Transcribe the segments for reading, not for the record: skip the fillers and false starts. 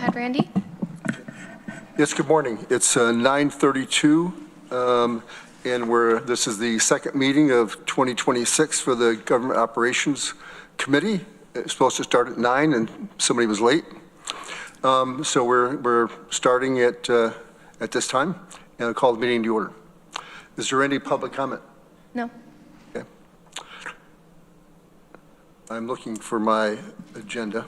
ahead, Randy. Yes, good morning. It's 9:32, and this is the second meeting of 2026 for the Government Operations Committee. It's supposed to start at 9, and somebody was late. So we're starting at this time, and I'll call the meeting to order. Is there any public comment? No. Okay. I'm looking for my agenda.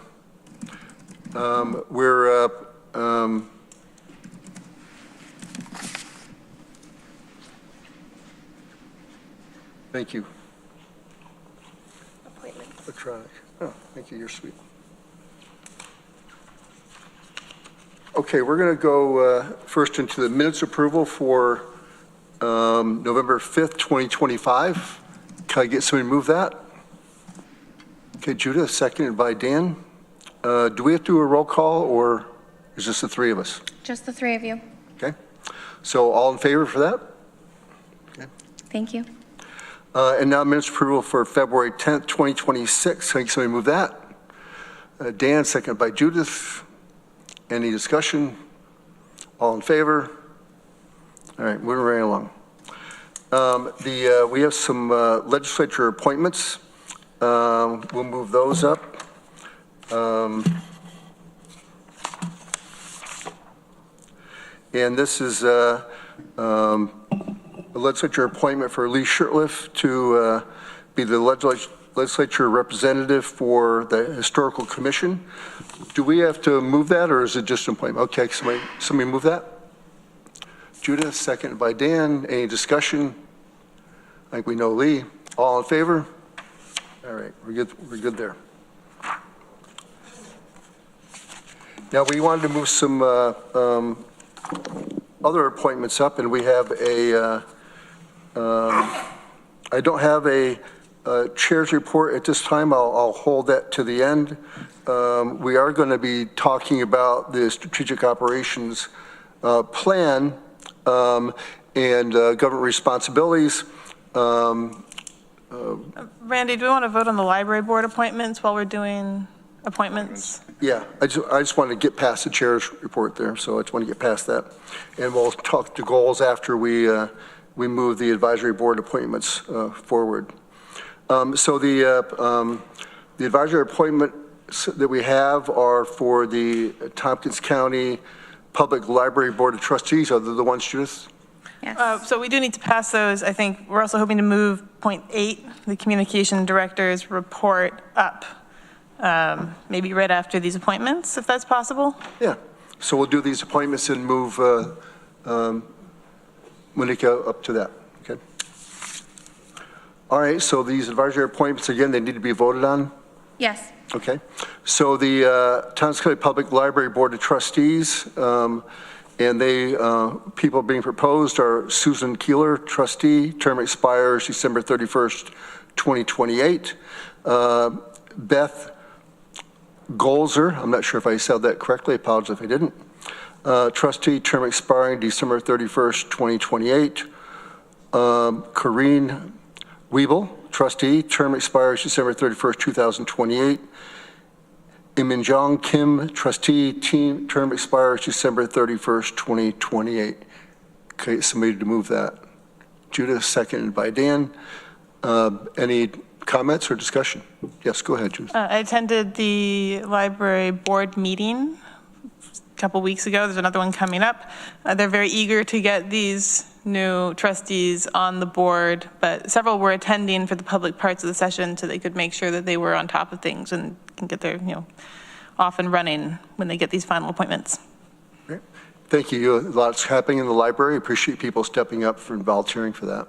Thank you. Appointments. Electronic. Oh, thank you. You're sweet. Okay, we're going to go first into the minutes approval for November 5th, 2025. Can I get somebody to move that? Okay, Judith, seconded by Dan. Do we have to do a roll call, or is this the three of us? Just the three of you. Okay. So all in favor for that? Okay. Thank you. And now minutes approval for February 10th, 2026. Can somebody move that? Dan, seconded by Judith. Any discussion? All in favor? All right, moving right along. We have some legislature appointments. We'll move those up. And this is a legislature appointment for Lee Shirtliff to be the legislature representative for the Historical Commission. Do we have to move that, or is it just an appointment? Okay, somebody move that. Judith, seconded by Dan. Any discussion? I think we know Lee. All in favor? All right, we're good there. Now we wanted to move some other appointments up, and we have I don't have a chair's report at this time. I'll hold that to the end. We are going to be talking about the strategic operations plan and government responsibilities. Randy, do we want to vote on the library board appointments while we're doing appointments? Yeah, I just want to get past the chair's report there, so I just want to get past that. And we'll talk to goals after we move the advisory board appointments forward. So the advisory appointments that we have are for the Tompkins County Public Library Board of Trustees. Are they the ones, Judith? Yes. So we do need to pass those. I think we're also hoping to move point 8, the communication director's report, up. Maybe right after these appointments, if that's possible. Yeah. So we'll do these appointments and move Monica up to that. Okay. All right. So these advisory appointments, again, they need to be voted on? Yes. Okay. So the Tompkins County Public Library Board of Trustees, and people being proposed are Susan Keeler, trustee, term expires December 31st, 2028. Beth Golzer, I'm not sure if I said that correctly, I apologize if I didn't. Trustee, term expiring December 31st, 2028. Corrine Weeble, trustee, term expires December 31st, 2028. Iminjong Kim, trustee, term expires December 31st, 2028. Okay, somebody to move that. Judith, seconded by Dan. Any comments or discussion? Yes, go ahead, Judith. I attended the library board meeting a couple weeks ago. There's another one coming up. They're very eager to get these new trustees on the board, but several were attending for the public parts of the session so they could make sure that they were on top of things and can get their, off and running when they get these final appointments. Great. Thank you. Lots happening in the library. Appreciate people stepping up for volunteering for that.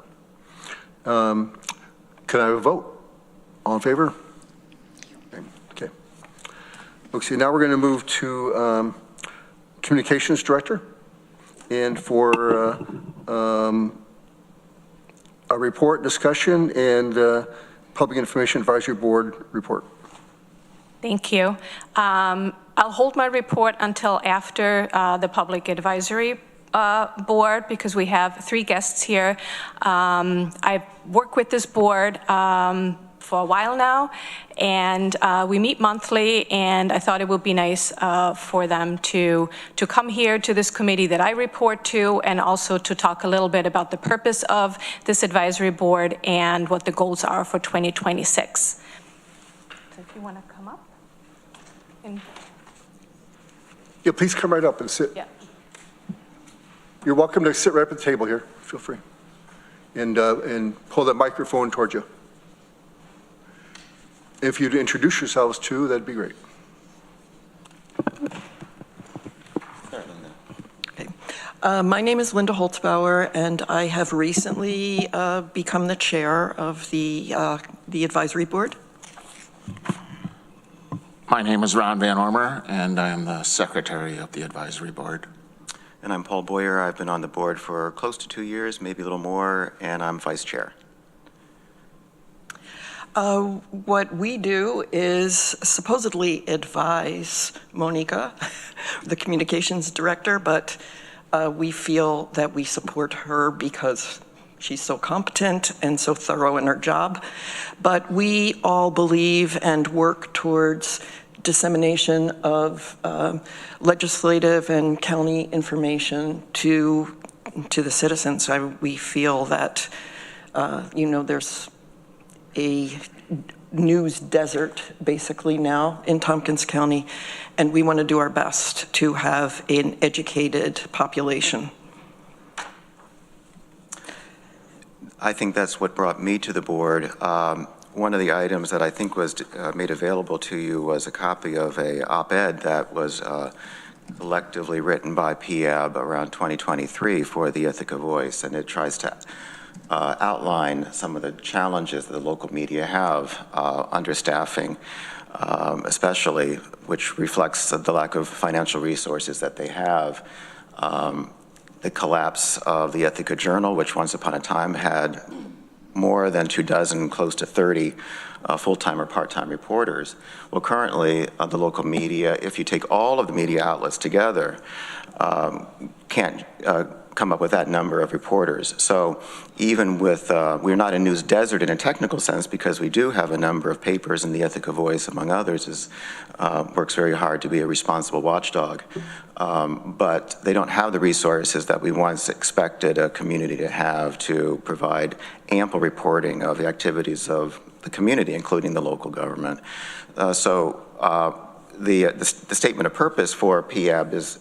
Can I have a vote? All in favor? Okay. Okay, now we're going to move to Communications Director, and for a report, discussion, and Public Information Advisory Board report. Thank you. I'll hold my report until after the Public Advisory Board because we have 3 guests here. I've worked with this board for a while now, and we meet monthly, and I thought it would be nice for them to come here to this committee that I report to, and also to talk a little bit about the purpose of this advisory board and what the goals are for 2026. So if you want to come up. And Yeah, please come right up and sit. yeah. You're welcome to sit right up at the table here. Feel free. And pull that microphone towards you. If you'd introduce yourselves too, that'd be great. Okay. My name is Linda Holtzbauer, and I have recently become the chair of the advisory board. My name is Ron Van Ormer, and I am the secretary of the advisory board. And I'm Paul Boyer. I've been on the board for close to 2 years, maybe a little more, and I'm vice chair. What we do is supposedly advise Monica, the communications director, but we feel that we support her because she's so competent and so thorough in her job. But we all believe and work towards dissemination of legislative and county information to the citizens. We feel that, there's a news desert basically now in Tompkins County, and we want to do our best to have an educated population. I think that's what brought me to the board. One of the items that I think was made available to you was a copy of a op-ed that was collectively written by PAB around 2023 for the Ithaca Voice, and it tries to outline some of the challenges that the local media have, understaffing, especially, which reflects the lack of financial resources that they have. The collapse of the Ithaca Journal, which once upon a time had more than 24, close to 30 full-time or part-time reporters. Well, currently, the local media, if you take all of the media outlets together, can't come up with that number of reporters. So even with, we're not a news desert in a technical sense because we do have a number of papers, and the Ithaca Voice, among others, works very hard to be a responsible watchdog. But they don't have the resources that we once expected a community to have to provide ample reporting of the activities of the community, including the local government. The statement of purpose for PAB is,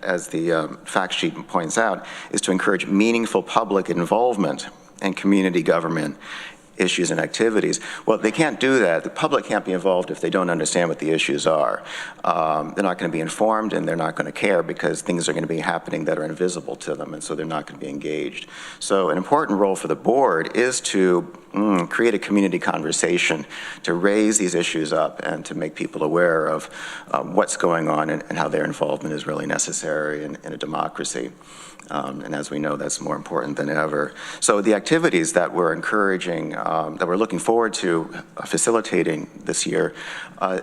as the fact sheet points out, is to encourage meaningful public involvement in community government issues and activities. Well, they can't do that. The public can't be involved if they don't understand what the issues are. They're not going to be informed, and they're not going to care because things are going to be happening that are invisible to them, and so they're not going to be engaged. So an important role for the board is to create a community conversation, to raise these issues up and to make people aware of what's going on and how their involvement is really necessary in a democracy. And as we know, that's more important than ever. So the activities that we're encouraging, that we're looking forward to facilitating this year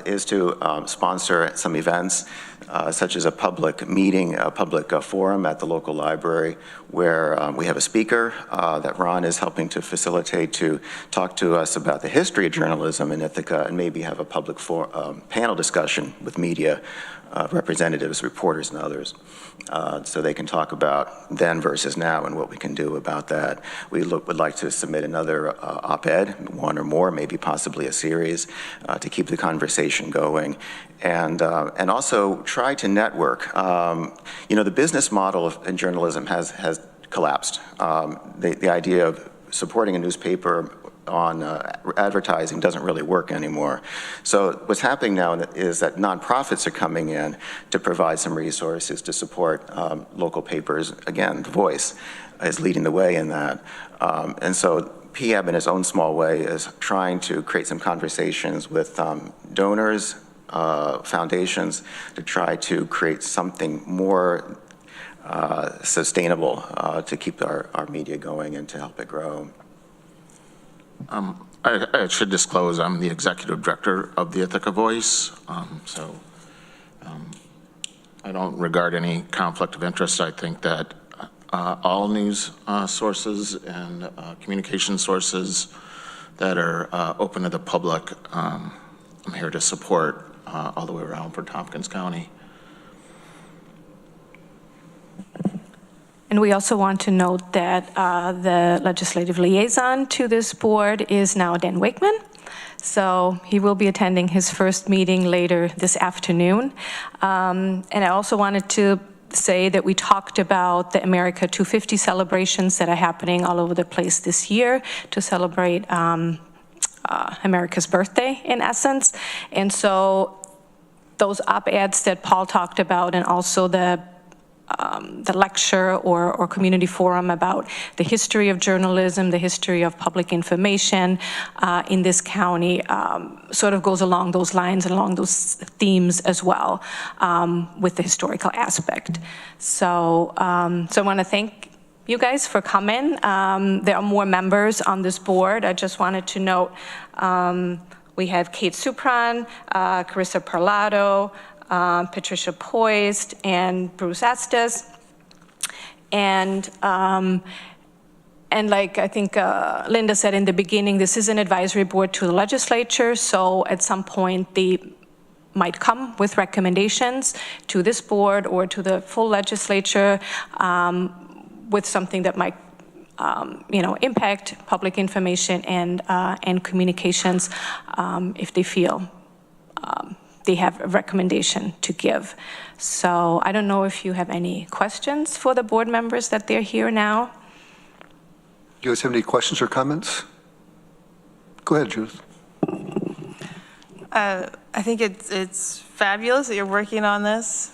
is to sponsor some events, such as a public meeting, a public forum at the local library where we have a speaker that Ron is helping to facilitate to talk to us about the history of journalism in Ithaca and maybe have a public panel discussion with media representatives, reporters, and others, so they can talk about then versus now and what we can do about that. We would like to submit another op-ed, one or more, maybe possibly a series, to keep the conversation going, and also try to network. The business model in journalism has collapsed. The idea of supporting a newspaper on advertising doesn't really work anymore. So what's happening now is that nonprofits are coming in to provide some resources to support local papers. Again, The Voice is leading the way in that. And so PAB in its own small way is trying to create some conversations with donors, foundations, to try to create something more sustainable to keep our media going and to help it grow. I should disclose I'm the executive director of the Ithaca Voice, I don't regard any conflict of interest. I think that all news sources and communication sources that are open to the public. I'm here to support all the way around for Tompkins County. And we also want to note that the legislative liaison to this board is now Dan Wakeman. So he will be attending his first meeting later this afternoon. And I also wanted to say that we talked about the America 250 celebrations that are happening all over the place this year to celebrate America's birthday, in essence. And so those op-eds that Paul talked about, and also the lecture or community forum about the history of journalism, the history of public information in this county sort of goes along those lines and along those themes as well with the historical aspect. So, so I want to thank you guys for coming. There are more members on this board. I just wanted to note we have Kate Supran, Carissa Parlato, Patricia Poist, and Bruce Estes. And like I think Linda said in the beginning, this is an advisory board to the legislature, so at some point they might come with recommendations to this board or to the full legislature with something that might impact public information and communications if they feel they have a recommendation to give. So I don't know if you have any questions for the board members that they're here now. Do you guys have any questions or comments? Go ahead, Judith. I think it's fabulous that you're working on this.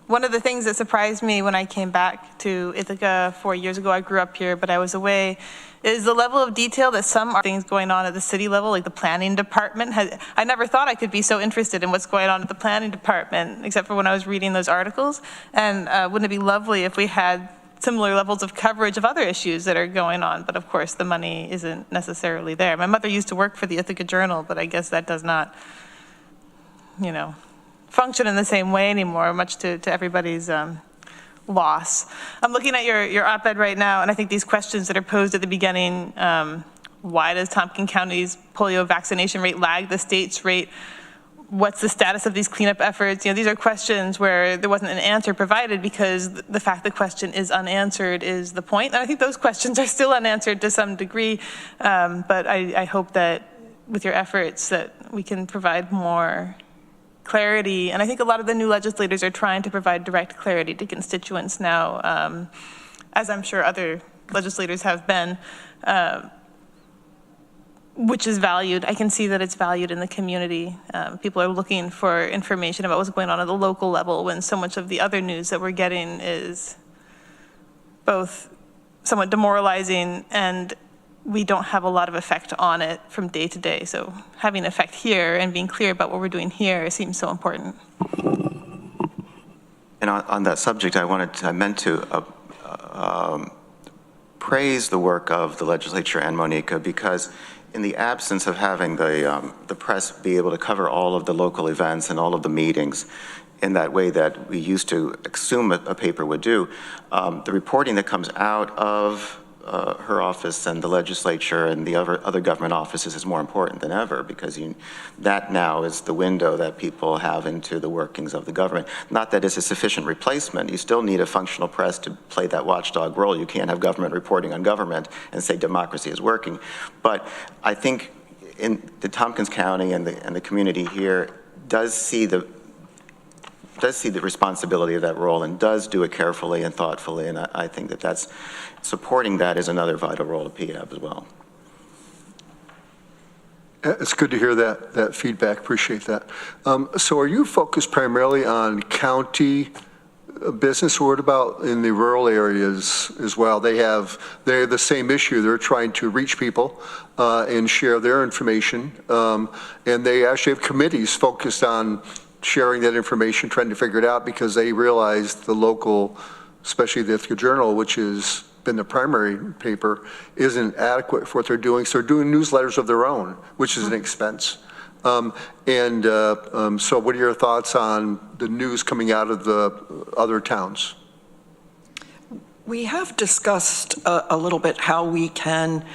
One of the things that surprised me when I came back to Ithaca 4 years ago, I grew up here, but I was away, is the level of detail that some things going on at the city level, like the planning department. I never thought I could be so interested in what's going on at the planning department, except for when I was reading those articles. And wouldn't it be lovely if we had similar levels of coverage of other issues that are going on? But of course, the money isn't necessarily there. My mother used to work for the Ithaca Journal, but I guess that does not, function in the same way anymore, much to everybody's loss. I'm looking at your op-ed right now, and I think these questions that are posed at the beginning, why does Tompkins County's polio vaccination rate lag the state's rate? What's the status of these cleanup efforts? These are questions where there wasn't an answer provided because the fact the question is unanswered is the point. And I think those questions are still unanswered to some degree, but I hope that with your efforts that we can provide more clarity. And I think a lot of the new legislators are trying to provide direct clarity to constituents now, as I'm sure other legislators have been, which is valued. I can see that it's valued in the community. People are looking for information about what's going on at the local level when so much of the other news that we're getting is both somewhat demoralizing and we don't have a lot of effect on it from day to day. So having effect here and being clear about what we're doing here seems so important. And on that subject, I meant to praise the work of the legislature and Monica, because in the absence of having the press be able to cover all of the local events and all of the meetings in that way that we used to assume a paper would do, the reporting that comes out of her office and the legislature and the other government offices is more important than ever, because that now is the window that people have into the workings of the government. Not that it's a sufficient replacement. You still need a functional press to play that watchdog role. You can't have government reporting on government and say democracy is working. But I think in the Tompkins County and the community here does see the responsibility of that role and does do it carefully and thoughtfully, and I think that's supporting that is another vital role of PAB as well. It's good to hear that feedback. Appreciate that. So are you focused primarily on county business, or what about in the rural areas as well? They're the same issue. They're trying to reach people and share their information, and they actually have committees focused on sharing that information, trying to figure it out, because they realize the local, especially the Ithaca Journal, which has been the primary paper, isn't adequate for what they're doing. So they're doing newsletters of their own, which is an expense. So what are your thoughts on the news coming out of the other towns? We have discussed a little bit how we can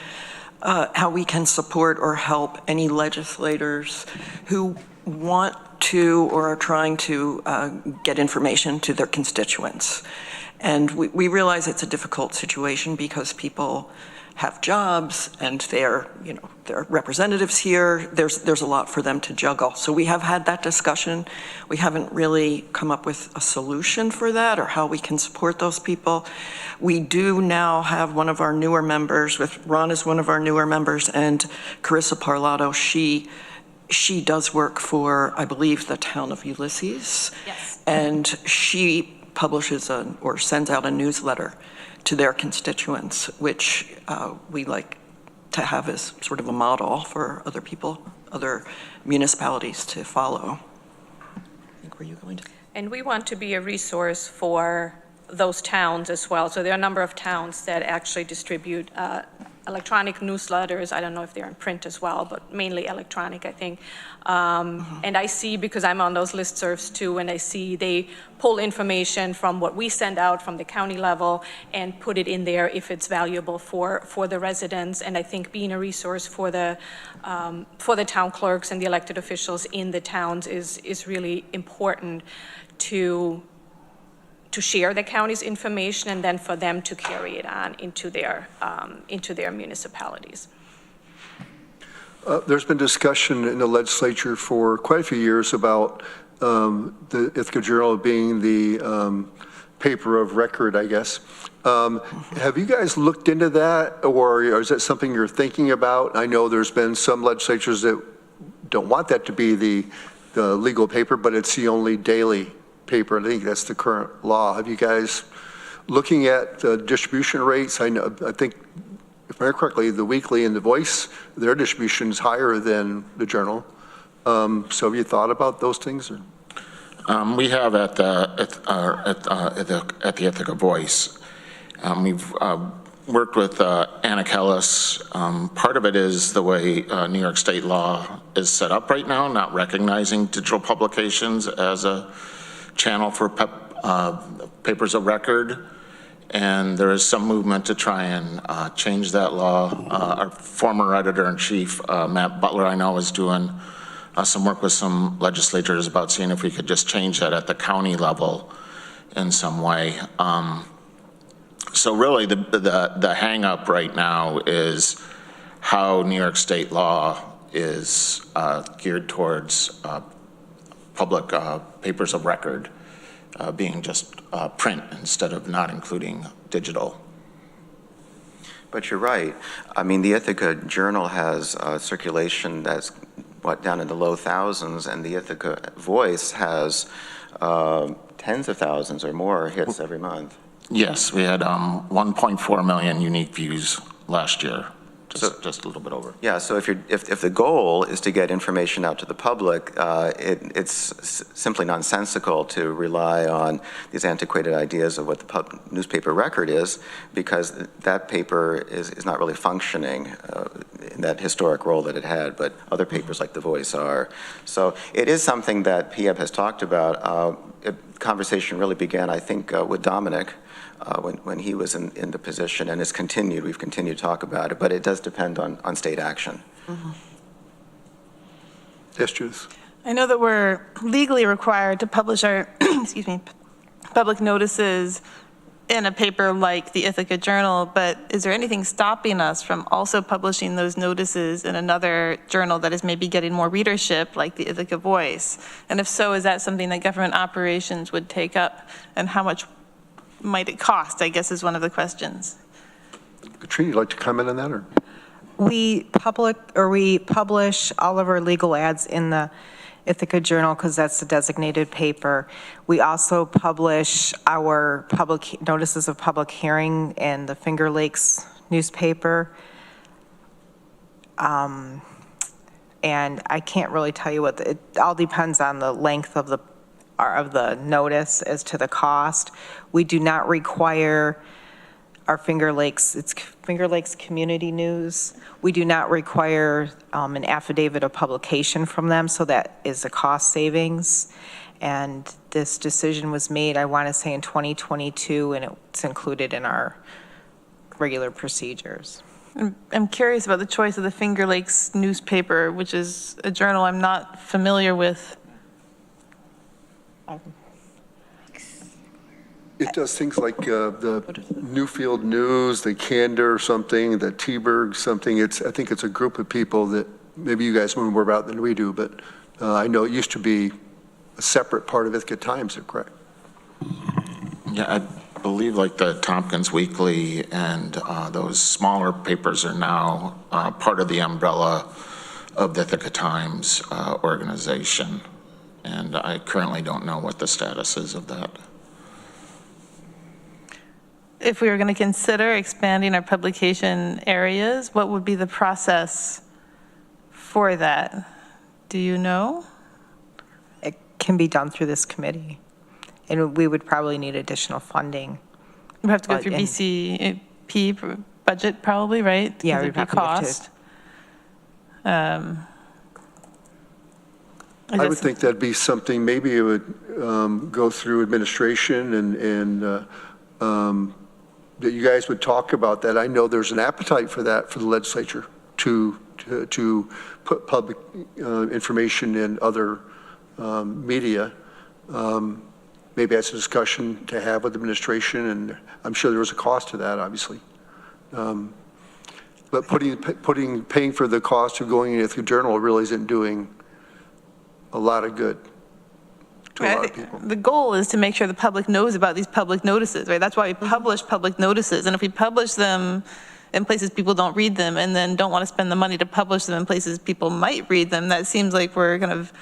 how we can support or help any legislators who want to or are trying to get information to their constituents. And we realize it's a difficult situation because people have jobs and they're representatives here. There's a lot for them to juggle. So we have had that discussion. We haven't really come up with a solution for that or how we can support those people. We do now have one of our newer members, with Ron is one of our newer members, and Carissa Parlato, she does work for, I believe, the town of Ulysses. Yes. And she publishes or sends out a newsletter to their constituents, which we like to have as sort of a model for other people, other municipalities to follow. I think, were you going to? And we want to be a resource for those towns as well. So there are a number of towns that actually distribute electronic newsletters. I don't know if they're in print as well, but mainly electronic, I think. And I see, because I'm on those listservs too, and I see they pull information from what we send out from the county level and put it in there if it's valuable for the residents. And I think being a resource for the town clerks and the elected officials in the towns is really important to share the county's information and then for them to carry it on into their municipalities. There's been discussion in the legislature for quite a few years about the Ithaca Journal being the paper of record, I guess. Have you guys looked into that, or is that something you're thinking about? I know there's been some legislatures that don't want that to be the legal paper, but it's the only daily paper. I think that's the current law. Have you guys looking at the distribution rates? I think, if I remember correctly, the Weekly and the Voice, their distribution is higher than the Journal. So have you thought about those things? Or? We have at the Ithaca Voice. We've worked with Anna Kellis. Part of it is the way New York state law is set up right now, not recognizing digital publications as a channel for papers of record, and there is some movement to try and change that law. Our former editor-in-chief, Matt Butler, I know, is doing some work with some legislators about seeing if we could just change that at the county level in some way. So really the hang-up right now is how New York state law is geared towards public papers of record being just print instead of not including digital. But you're right. I mean, the Ithaca Journal has circulation that's down in the low thousands, and the Ithaca Voice has tens of thousands or more hits every month. Yes, we had 1.4 million unique views last year. Just a little bit over. Yeah, so if the goal is to get information out to the public, it's simply nonsensical to rely on these antiquated ideas of what the newspaper record is, because that paper is not really functioning in that historic role that it had, but other papers like The Voice are. So it is something that PEAB has talked about. Conversation really began, I think, with Dominic. When he was in the position, and we've continued to talk about it, but it does depend on state action. Mm-hmm. Yes, Judith. I know that we're legally required to publish our, public notices in a paper like the Ithaca Journal, but is there anything stopping us from also publishing those notices in another journal that is maybe getting more readership, like the Ithaca Voice? And if so, is that something that government operations would take up, and how much might it cost, I guess, is one of the questions. Katrina, you'd like to comment on that? Or? We publish all of our legal ads in the Ithaca Journal because that's the designated paper. We also publish our public notices of public hearing in the Finger Lakes newspaper. And I can't really tell you what, it all depends on the length of the notice as to the cost. We do not require our Finger Lakes, it's Finger Lakes Community News. We do not require an affidavit of publication from them, so that is a cost savings. And this decision was made, I want to say, in 2022, and it's included in our regular procedures. I'm curious about the choice of the Finger Lakes newspaper, which is a journal I'm not familiar with. It does things like the Newfield News, the Candor something, the Teberg something. I think it's a group of people that maybe you guys know more about than we do, but I know it used to be a separate part of Ithaca Times, is that correct? Yeah, I believe like the Tompkins Weekly and those smaller papers are now part of the umbrella of the Ithaca Times organization. And I currently don't know what the status is of that. If we were going to consider expanding our publication areas, what would be the process for that? Do you know? It can be done through this committee, and we would probably need additional funding. We have to go through BCP budget probably, right? Yeah, Because we'd it'd be have to go to- cost. I would think that'd be something, maybe it would go through administration and that you guys would talk about that. I know there's an appetite for that for the legislature to put public information in other media. Maybe that's a discussion to have with administration, and I'm sure there was a cost to that, obviously. But paying for the cost of going into the journal really isn't doing a lot of good to a lot of people. The goal is to make sure the public knows about these public notices, right? That's why we publish public notices. And if we publish them in places people don't read them and then don't want to spend the money to publish them in places people might read them, that seems like we're kind of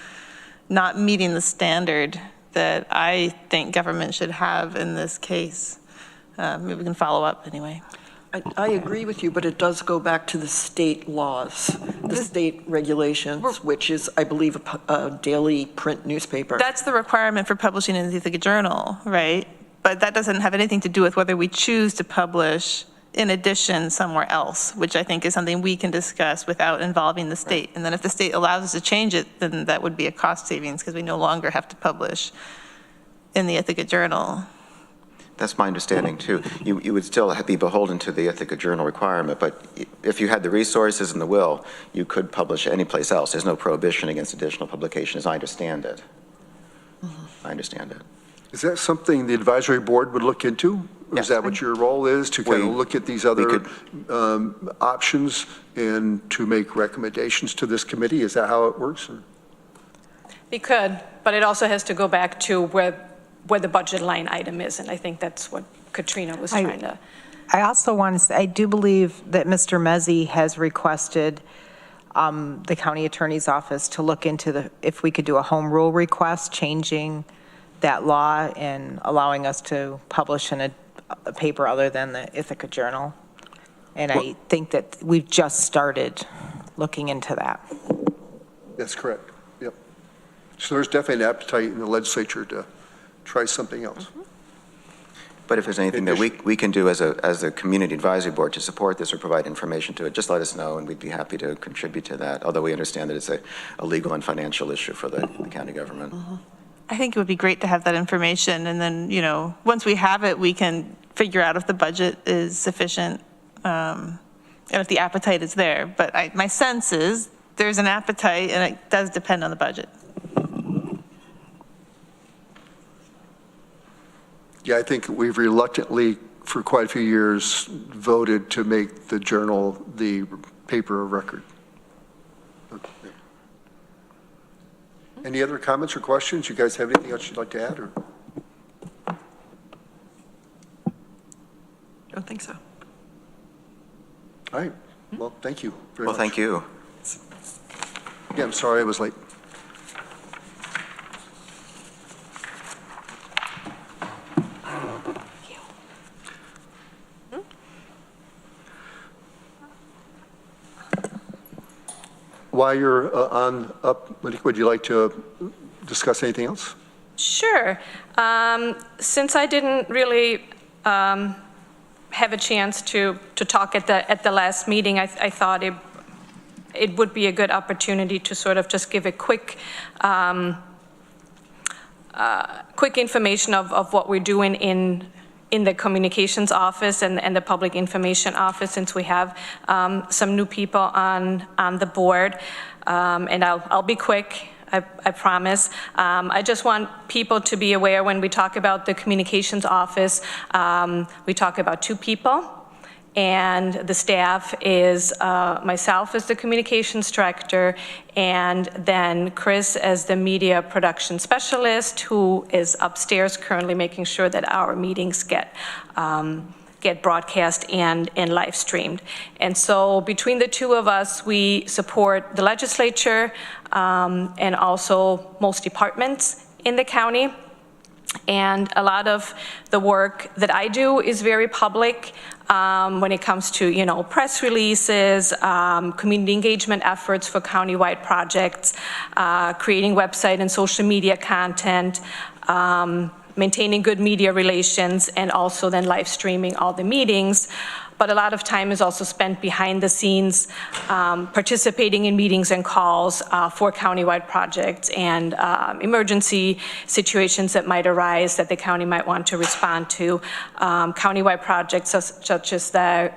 not meeting the standard that I think government should have in this case. Maybe we can follow up anyway. I agree with you, but it does go back to the state laws, the state regulations, which is, I believe, a daily print newspaper. That's the requirement for publishing in the Ithaca Journal, right? But that doesn't have anything to do with whether we choose to publish in addition somewhere else, which I think is something we can discuss without involving the state. And then if the state allows us to change it, then that would be a cost savings because we no longer have to publish in the Ithaca Journal. That's my understanding, too. You would still be beholden to the Ithaca Journal requirement, but if you had the resources and the will, you could publish anyplace else. There's no prohibition against additional publication, as I understand it. I understand it. Is that something the advisory board would look into? Or is that what your role is, to kind of look at these other options and to make recommendations to this committee? Is that how it works? Or? We could, but it also has to go back to where the budget line item is, and I think that's what Katrina was trying to. I also want to say, I do believe that Mr. Mezey has requested the county attorney's office to look into if we could do a home rule request, changing that law and allowing us to publish in a paper other than the Ithaca Journal. And I think that we've just started looking into that. That's correct. Yep. So there's definitely an appetite in the legislature to try something else. But if there's anything that we can do as a community advisory board to support this or provide information to it, just let us know and we'd be happy to contribute to that, although we understand that it's a legal and financial issue for the county government. I think it would be great to have that information, and then, you know, once we have it, we can figure out if the budget is sufficient and if the appetite is there. But my sense is there's an appetite, and it does depend on the budget. Yeah, I think we've reluctantly, for quite a few years, voted to make the journal the paper of record. Any other comments or questions? You guys have anything else you'd like to add? Or? I don't think so. All right. Well, thank you very much. Well, thank you. Yeah, I'm sorry I was late. While you're up, would you like to discuss anything else? Sure. Since I didn't really have a chance to talk at the last meeting, I thought it would be a good opportunity to sort of just give a quick information of what we're doing in in the communications office and the public information office, since we have some new people on the board. And I'll be quick. I promise. I just want people to be aware when we talk about the communications office, we talk about 2 people, and the staff is myself as the communications director, and then Chris as the media production specialist, who is upstairs currently making sure that our meetings get broadcast and live streamed. And so between the 2 of us, we support the legislature and also most departments in the county. And a lot of the work that I do is very public when it comes to, press releases, community engagement efforts for countywide projects, creating website and social media content, maintaining good media relations, and also then live streaming all the meetings. But a lot of time is also spent behind the scenes, participating in meetings and calls for countywide projects and emergency situations that might arise that the county might want to respond to, countywide projects such as the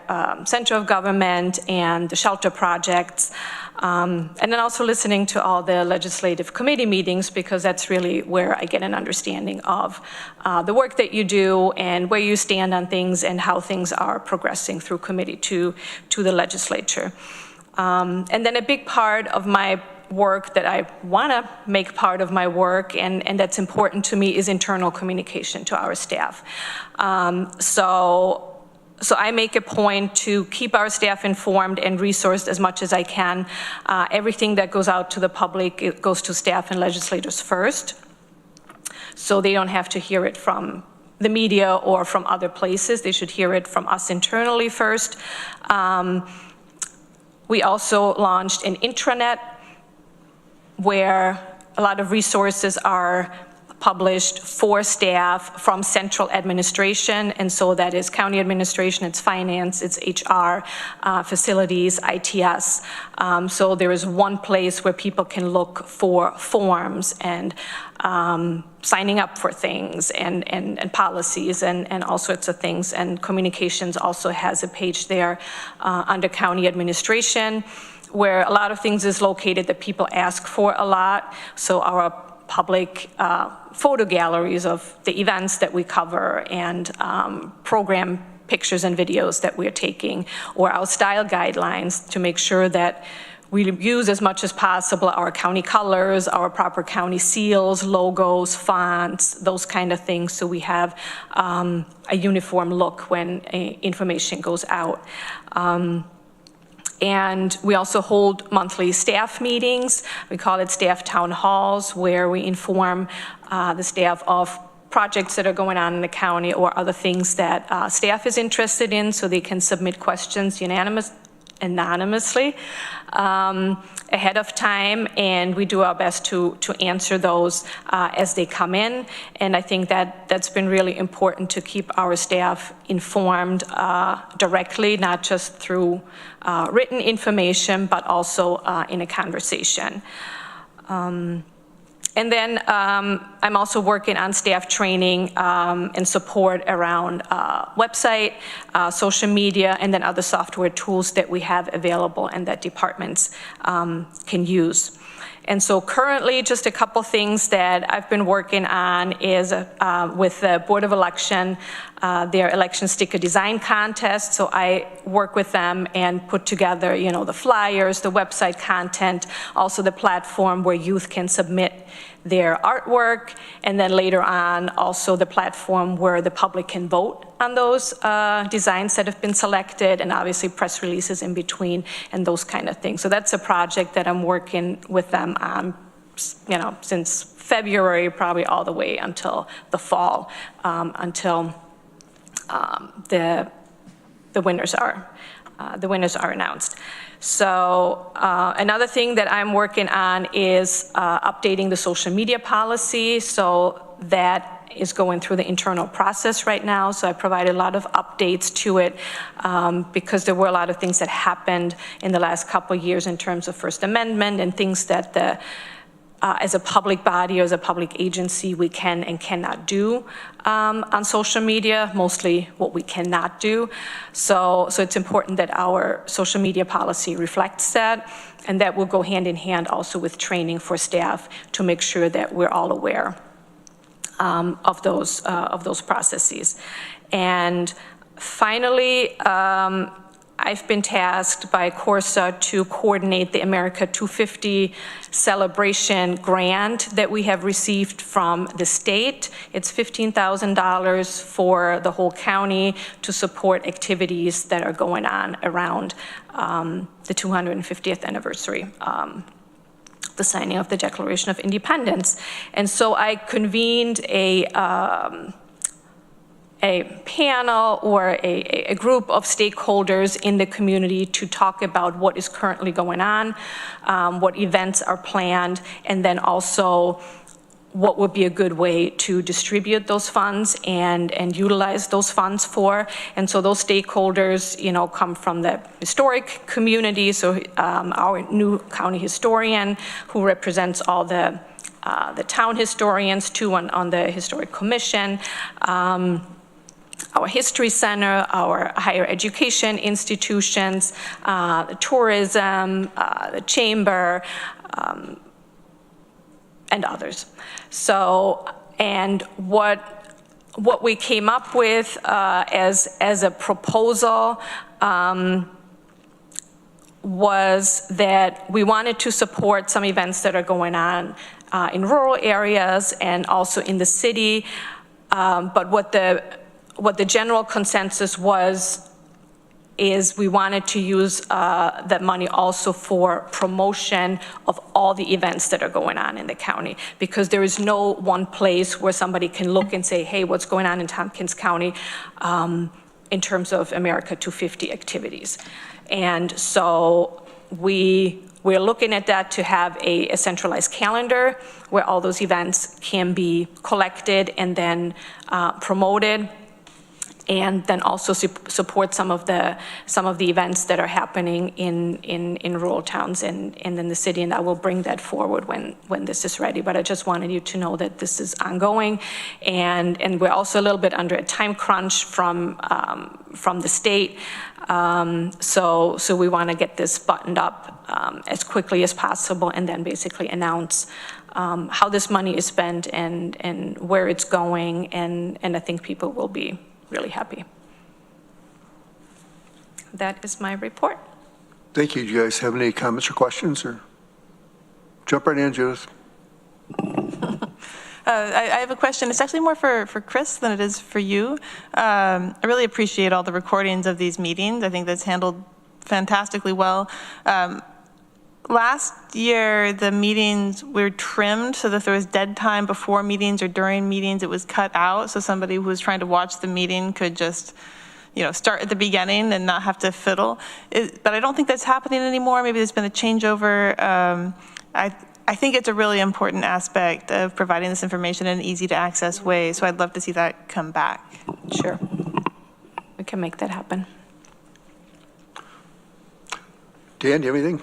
center of government and the shelter projects. And then also listening to all the legislative committee meetings, because that's really where I get an understanding of the work that you do and where you stand on things and how things are progressing through committee to the legislature. And then a big part of my work that I want to make part of my work and that's important to me is internal communication to our staff. So I make a point to keep our staff informed and resourced as much as I can. Everything that goes out to the public, it goes to staff and legislators first, so they don't have to hear it from the media or from other places. They should hear it from us internally first. We also launched an intranet where a lot of resources are published for staff from central administration, and so that is county administration, it's finance, it's HR, facilities, ITS. So there is one place where people can look for forms and signing up for things and policies and all sorts of things. And communications also has a page there under county administration, where a lot of things is located that people ask for a lot. So our public photo galleries of the events that we cover and program pictures and videos that we're taking, or our style guidelines to make sure that we use as much as possible our county colors, our proper county seals, logos, fonts, those kind of things, so we have a uniform look when information goes out. And we also hold monthly staff meetings. We call it staff town halls, where we inform the staff of projects that are going on in the county or other things that staff is interested in, so they can submit questions anonymously ahead of time, and we do our best to answer those as they come in. And I think that that's been really important to keep our staff informed directly, not just through written information, but also in a conversation. And then I'm also working on staff training and support around website, social media, and then other software tools that we have available and that departments can use. And so currently, just a couple things that I've been working on is with the Board of Election, their election sticker design contest. So I work with them and put together, the flyers, the website content, also the platform where youth can submit their artwork, and then later on also the platform where the public can vote on those designs that have been selected, and obviously press releases in between and those kind of things. So that's a project that I'm working with them on, since February, probably all the way until the fall, until the winners are announced. So another thing that I'm working on is updating the social media policy. So that is going through the internal process right now. So I provided a lot of updates to it because there were a lot of things that happened in the last couple of years in terms of First Amendment and things that the as a public body or as a public agency, we can and cannot do on social media, mostly what we cannot do. So it's important that our social media policy reflects that, and that will go hand in hand also with training for staff to make sure that we're all aware of those processes. And finally, I've been tasked by Corsa to coordinate the America 250 celebration grant that we have received from the state. It's $15,000 for the whole county to support activities that are going on around the 250th anniversary, the signing of the Declaration of Independence. And so I convened a panel or a group of stakeholders in the community to talk about what is currently going on, what events are planned, and then also what would be a good way to distribute those funds and utilize those funds for. And so those stakeholders, you know, come from the historic community. So our new county historian who represents all the town historians too on the historic commission, our history center, our higher education institutions, the tourism, the chamber, and others. So, and what we came up with as a proposal was that we wanted to support some events that are going on in rural areas and also in the city, but what the general consensus is we wanted to use that money also for promotion of all the events that are going on in the county, because there is no one place where somebody can look and say, hey, what's going on in Tompkins County in terms of America 250 activities. And so we're looking at that to have a centralized calendar where all those events can be collected and then promoted, and then also support some of the events that are happening in rural towns and in the city. And I will bring that forward when this is ready. But I just wanted you to know that this is ongoing, and we're also a little bit under a time crunch from the state. So we want to get this buttoned up as quickly as possible, and then basically announce how this money is spent and where it's going, and I think people will be really happy. That is my report. Thank you. Do you guys have any comments or questions, or jump right in, Judith? I have a question. It's actually more for Chris than it is for you. I really appreciate all the recordings of these meetings. I think that's handled fantastically well. Last year, the meetings were trimmed so that there was dead time before meetings or during meetings. It was cut out so somebody who was trying to watch the meeting could just, you know, start at the beginning and not have to fiddle. But I don't think that's happening anymore. Maybe there's been a changeover. I think it's a really important aspect of providing this information in an easy to access way. So I'd love to see that come back. Sure. We can make that happen. Dan, do you have anything?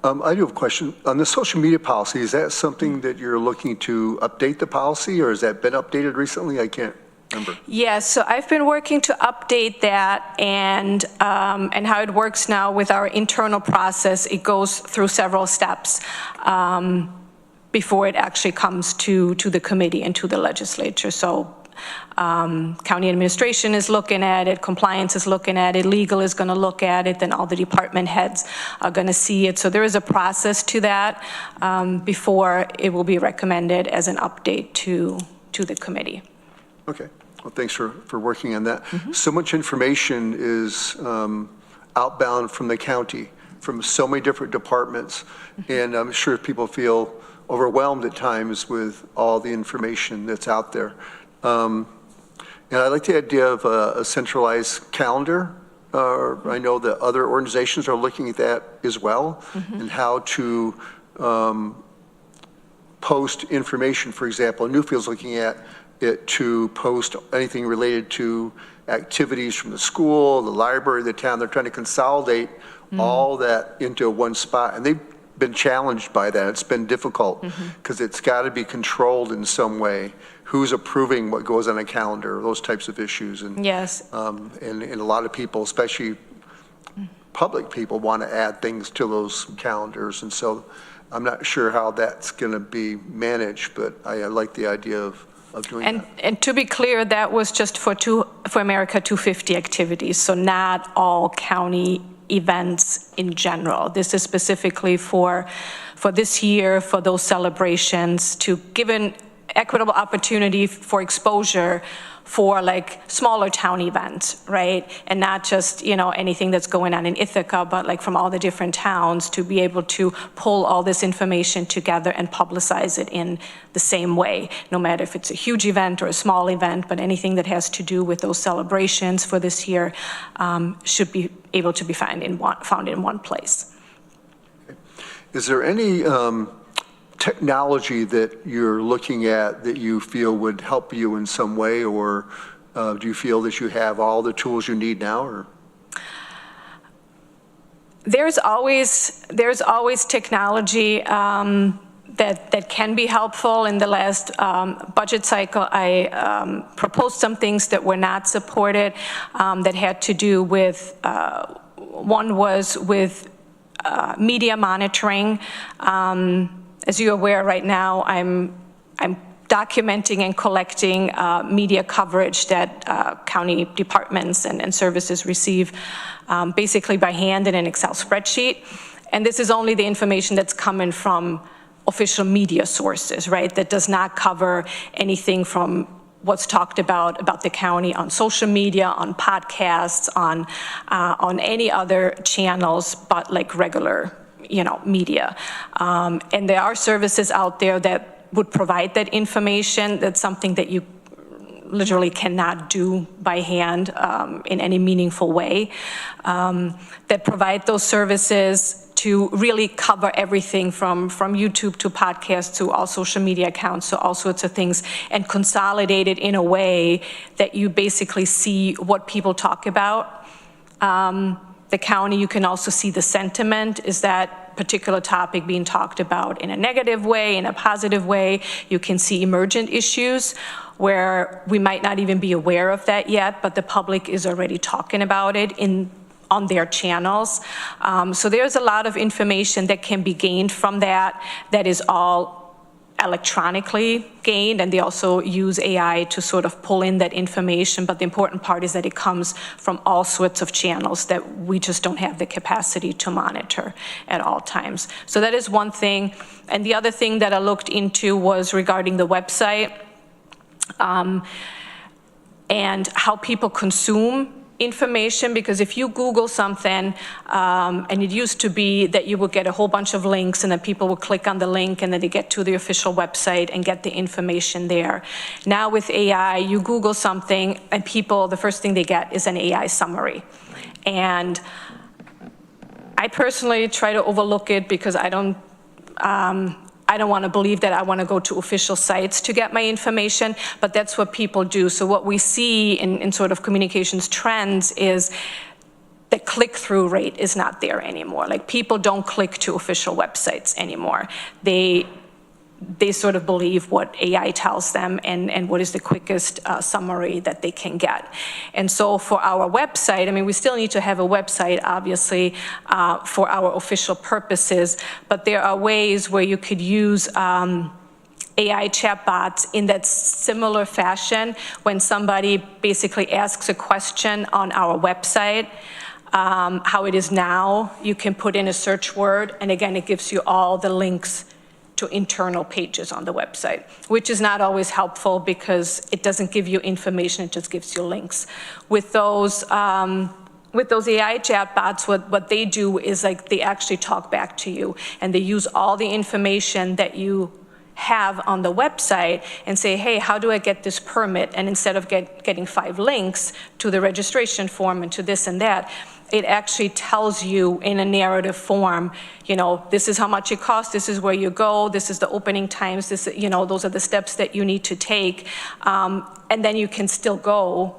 I do have a question. On the social media policy, is that something that you're looking to update the policy, or has that been updated recently? I can't remember. Yes, so I've been working to update that, and how it works now with our internal process, it goes through several steps before it actually comes to the committee and to the legislature. So county administration is looking at it, compliance is looking at it, legal is going to look at it, then all the department heads are going to see it. So there is a process to that before it will be recommended as an update to the committee. Okay. Well, thanks for working on that. So much information is outbound from the county, from so many different departments, and I'm sure people feel overwhelmed at times with all the information that's out there. And I like the idea of a centralized calendar. I know that other organizations are looking at that as well, and how to post information. For example, Newfield's looking at it to post anything related to activities from the school, the library, the town. They're trying to consolidate all that into one spot, and they've been challenged by that. It's been difficult because it's got to be controlled in some way. Who's approving what goes on a calendar, those types of issues. And, Yes. and a lot of people, especially public people, want to add things to those calendars. And so I'm not sure how that's going to be managed, but I like the idea of doing that. And to be clear, that was just for America 250 activities, so not all county events in general. This is specifically for this year, for those celebrations, to give an equitable opportunity for exposure for like smaller town events, right? And not just, you know, anything that's going on in Ithaca, but like from all the different towns, to be able to pull all this information together and publicize it in the same way, no matter if it's a huge event or a small event, but anything that has to do with those celebrations for this year should be able to be found in one place. Is there any technology that you're looking at that you feel would help you in some way, or do you feel that you have all the tools you need now? Or there's always technology that can be helpful. In the last budget cycle, I proposed some things that were not supported that had to do with, one was with media monitoring. As you're aware, right now, I'm documenting and collecting media coverage that county departments and services receive basically by hand in an Excel spreadsheet. And this is only the information that's coming from official media sources, right? That does not cover anything from what's talked about the county on social media, on podcasts, on any other channels, but like regular, you know, media. And there are services out there that would provide that information. That's something that you literally cannot do by hand in any meaningful way, that provide those services to really cover everything from YouTube to podcasts to all social media accounts, so all sorts of things, and consolidate it in a way that you basically see what people talk about. The county, you can also see the sentiment. Is that particular topic being talked about in a negative way, in a positive way? You can see emergent issues where we might not even be aware of that yet, but the public is already talking about it on their channels. So there's a lot of information that can be gained from that is all electronically gained, and they also use AI to sort of pull in that information. But the important part is that it comes from all sorts of channels that we just don't have the capacity to monitor at all times. So that is one thing. And the other thing that I looked into was regarding the website and how people consume information, because if you Google something, and it used to be that you would get a whole bunch of links and then people would click on the link and then they get to the official website and get the information there. Now with AI, you Google something and people, the first thing they get is an AI summary. And I personally try to overlook it because I don't want to believe that I want to go to official sites to get my information, but that's what people do. So what we see in sort of communications trends is the click-through rate is not there anymore. Like, people don't click to official websites anymore. They sort of believe what AI tells them and what is the quickest summary that they can get. And so for our website, I mean, we still need to have a website, obviously, for our official purposes, but there are ways where you could use AI chatbots in that similar fashion. When somebody basically asks a question on our website, how it is now, you can put in a search word, and again, it gives you all the links to internal pages on the website, which is not always helpful because it doesn't give you information, it just gives you links. With those AI chatbots, what they do is, like, they actually talk back to you and they use all the information that you have on the website and say, hey, how do I get this permit? And instead of getting 5 links to the registration form and to this and that, it actually tells you in a narrative form, you know, this is how much it costs, this is where you go, this is the opening times, this, you know, those are the steps that you need to take. And then you can still go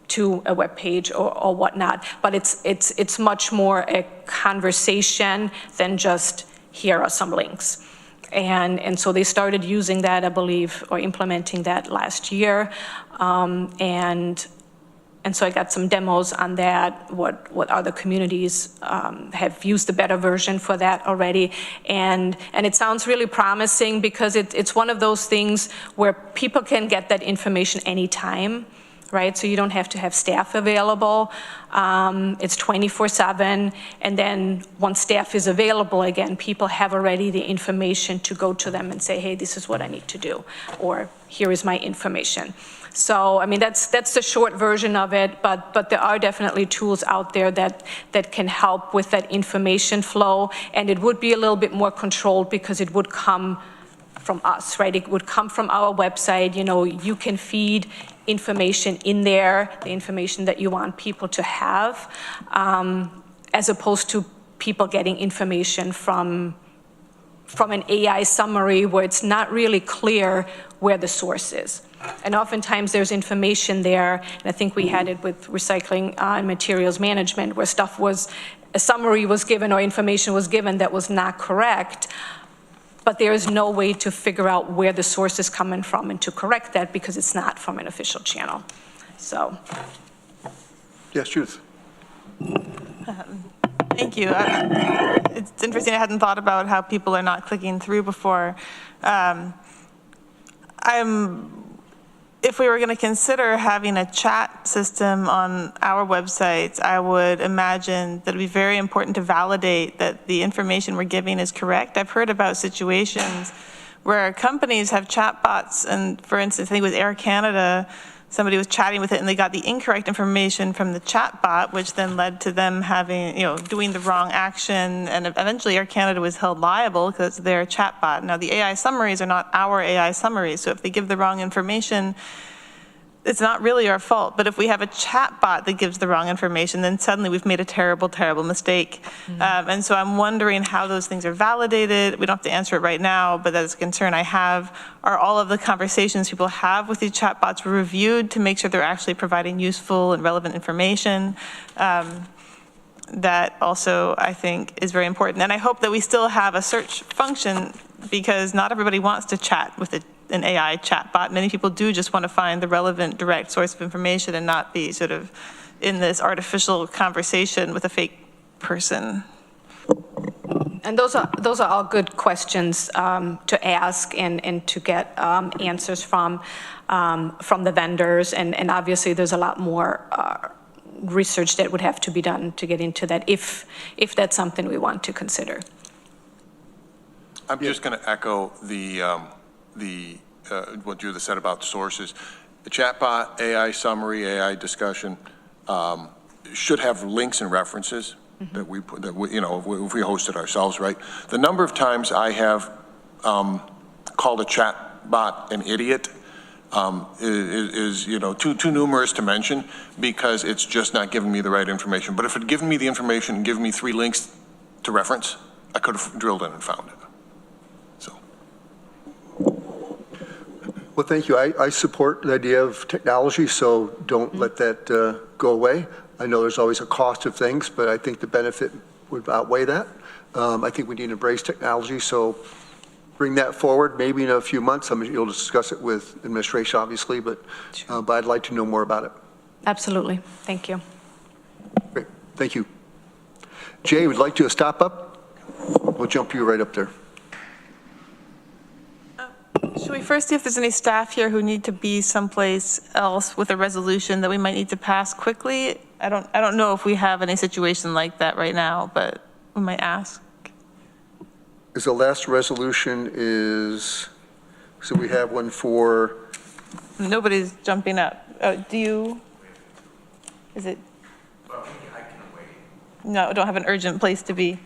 to a web page or whatnot. But it's much more a conversation than just here are some links. And so they started using that, I believe, or implementing that last year. And so I got some demos on that, what other communities have used a better version for that already. And it sounds really promising because it's one of those things where people can get that information anytime, right? So you don't have to have staff available. It's 24/7. And then once staff is available again, people have already the information to go to them and say, hey, this is what I need to do, or here is my information. So, I mean, that's the short version of it, but there are definitely tools out there that can help with that information flow, and it would be a little bit more controlled because it would come from us, right? It would come from our website. You know, you can feed information in there, the information that you want people to have, as opposed to people getting information from an AI summary where it's not really clear where the source is. And oftentimes there's information there, and I think we had it with recycling and materials management, where a summary was given or information was given that was not correct, but there is no way to figure out where the source is coming from and to correct that because it's not from an official channel. So. Yes, Judith. Thank you. It's interesting. I hadn't thought about how people are not clicking through before. If we were going to consider having a chat system on our websites, I would imagine that it would be very important to validate that the information we're giving is correct. I've heard about situations where companies have chat bots, and for instance, I think with Air Canada, somebody was chatting with it and they got the incorrect information from the chat bot, which then led to them having, doing the wrong action, and eventually Air Canada was held liable because it's their chat bot. Now, the AI summaries are not our AI summaries, so if they give the wrong information, it's not really our fault. But if we have a chat bot that gives the wrong information, then suddenly we've made a terrible, terrible mistake. And so I'm wondering how those things are validated. We don't have to answer it right now, but that's a concern I have. Are all of the conversations people have with these chat bots reviewed to make sure they're actually providing useful and relevant information? That also, I think, is very important. And I hope that we still have a search function, because not everybody wants to chat with an AI chatbot. Many people do just want to find the relevant direct source of information and not be sort of in this artificial conversation with a fake person. And those are all good questions to ask and to get answers from the vendors. And obviously there's a lot more research that would have to be done to get into that if that's something we want to consider. I'm just going to echo what Judith said about sources. The chatbot, AI summary, AI discussion should have links and references that we put, if we host it ourselves, right? The number of times I have called a chatbot an idiot is too numerous to mention, because it's just not giving me the right information. But if it had given me the information and given me 3 links to reference, I could have drilled in and found it. Well, thank you. I support the idea of technology, so don't let that go away. I know there's always a cost of things, but I think the benefit would outweigh that. I think we need to embrace technology, so bring that forward. Maybe in a few months, you'll discuss it with administration, obviously, but I'd like to know more about it. Absolutely. Thank you. Great. Thank you. Jay, would like to stop up? We'll jump you right up there. Should we first see if there's any staff here who need to be someplace else with a resolution that we might need to pass quickly? I don't know if we have any situation like that right now, but we might ask. Is the last resolution so we have one for? Nobody's jumping up. Is it? Well, I can wait. No, don't have an urgent place to be.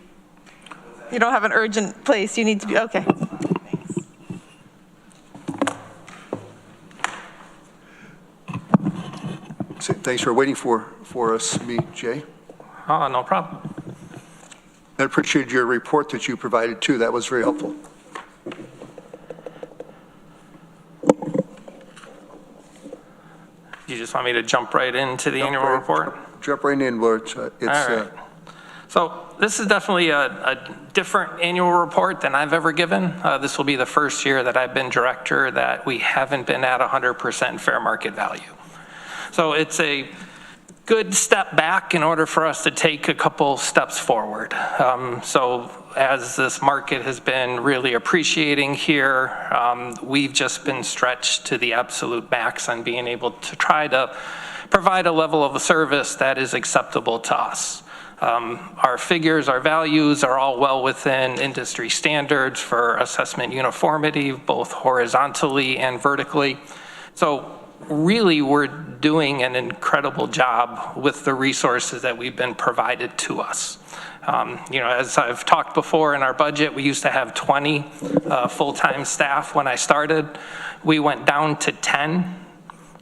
You don't have an urgent place you need to be, okay. Thanks for waiting for us, Jay. Oh, no problem. I appreciated your report that you provided too. That was very helpful. You just want me to jump right into the annual report? Jump right in where it's All right. So this is definitely a different annual report than I've ever given. This will be the first year that I've been director that we haven't been at 100% fair market value. So it's a good step back in order for us to take a couple steps forward. So as this market has been really appreciating here, we've just been stretched to the absolute max on being able to try to provide a level of service that is acceptable to us. Our figures, our values are all well within industry standards for assessment uniformity, both horizontally and vertically. So really, we're doing an incredible job with the resources that we've been provided to us. As I've talked before in our budget, we used to have 20 full-time staff when I started. We went down to 10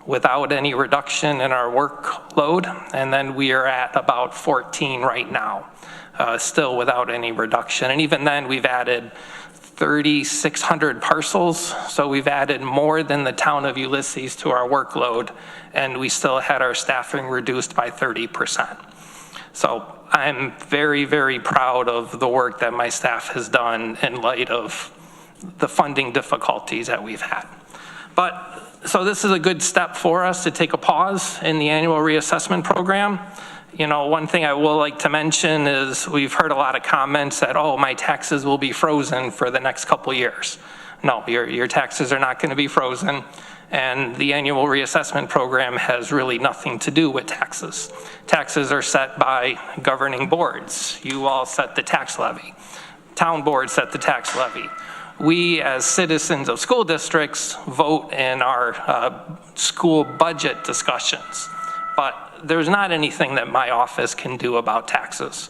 without any reduction in our workload, and then we are at about 14 right now, still without any reduction. And even then, we've added 3,600 parcels, so we've added more than the town of Ulysses to our workload, and we still had our staffing reduced by 30%. So I'm very, very proud of the work that my staff has done in light of the funding difficulties that we've had. So this is a good step for us to take a pause in the annual reassessment program. One thing I will like to mention is we've heard a lot of comments that, oh, my taxes will be frozen for the next couple years. No, your taxes are not going to be frozen, and the annual reassessment program has really nothing to do with taxes. Taxes are set by governing boards. You all set the tax levy. Town boards set the tax levy. We, as citizens of school districts, vote in our school budget discussions. But there's not anything that my office can do about taxes.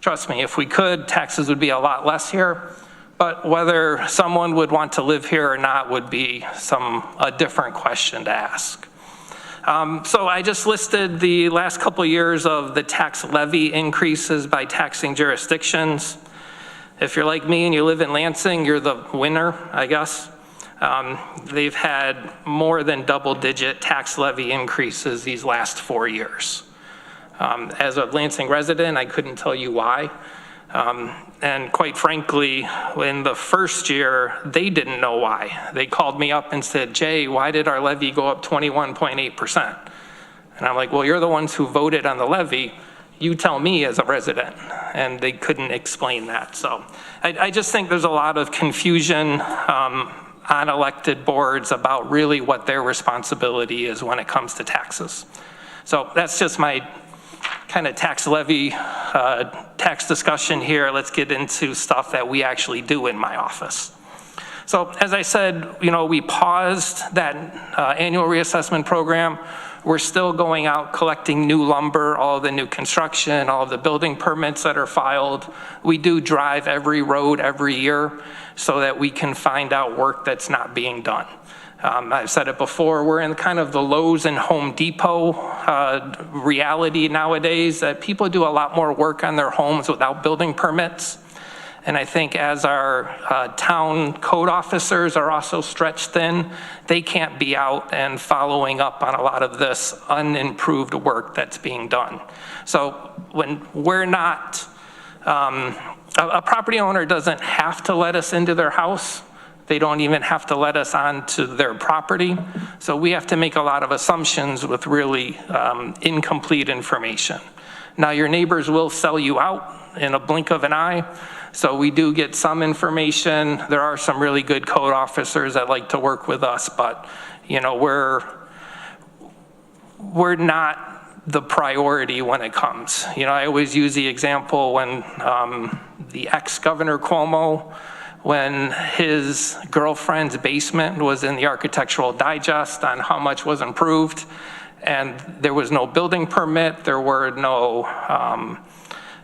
Trust me, if we could, taxes would be a lot less here. But whether someone would want to live here or not would be a different question to ask. So I just listed the last couple years of the tax levy increases by taxing jurisdictions. If you're like me and you live in Lansing, you're the winner, I guess. They've had more than double-digit tax levy increases these last 4 years. As a Lansing resident, I couldn't tell you why. And quite frankly, in the first year, they didn't know why. They called me up and said, Jay, why did our levy go up 21.8%? And I'm like, well, you're the ones who voted on the levy. You tell me as a resident. And they couldn't explain that. So I just think there's a lot of confusion on elected boards about really what their responsibility is when it comes to taxes. So that's just my kind of tax levy, tax discussion here. Let's get into stuff that we actually do in my office. So as I said, we paused that annual reassessment program. We're still going out collecting new lumber, all the new construction, all of the building permits that are filed. We do drive every road every year so that we can find out work that's not being done. I've said it before, we're in kind of the Lowe's and Home Depot reality nowadays that people do a lot more work on their homes without building permits. And I think as our town code officers are also stretched thin, they can't be out and following up on a lot of this unimproved work that's being done. So when we're not, a property owner doesn't have to let us into their house. They don't even have to let us onto their property. So we have to make a lot of assumptions with really incomplete information. Now your neighbors will sell you out in a blink of an eye. So we do get some information. There are some really good code officers that like to work with us, but we're not the priority when it comes. I always use the example when the ex-Governor Cuomo, when his girlfriend's basement was in the Architectural Digest on how much was improved, and there was no building permit, there were no,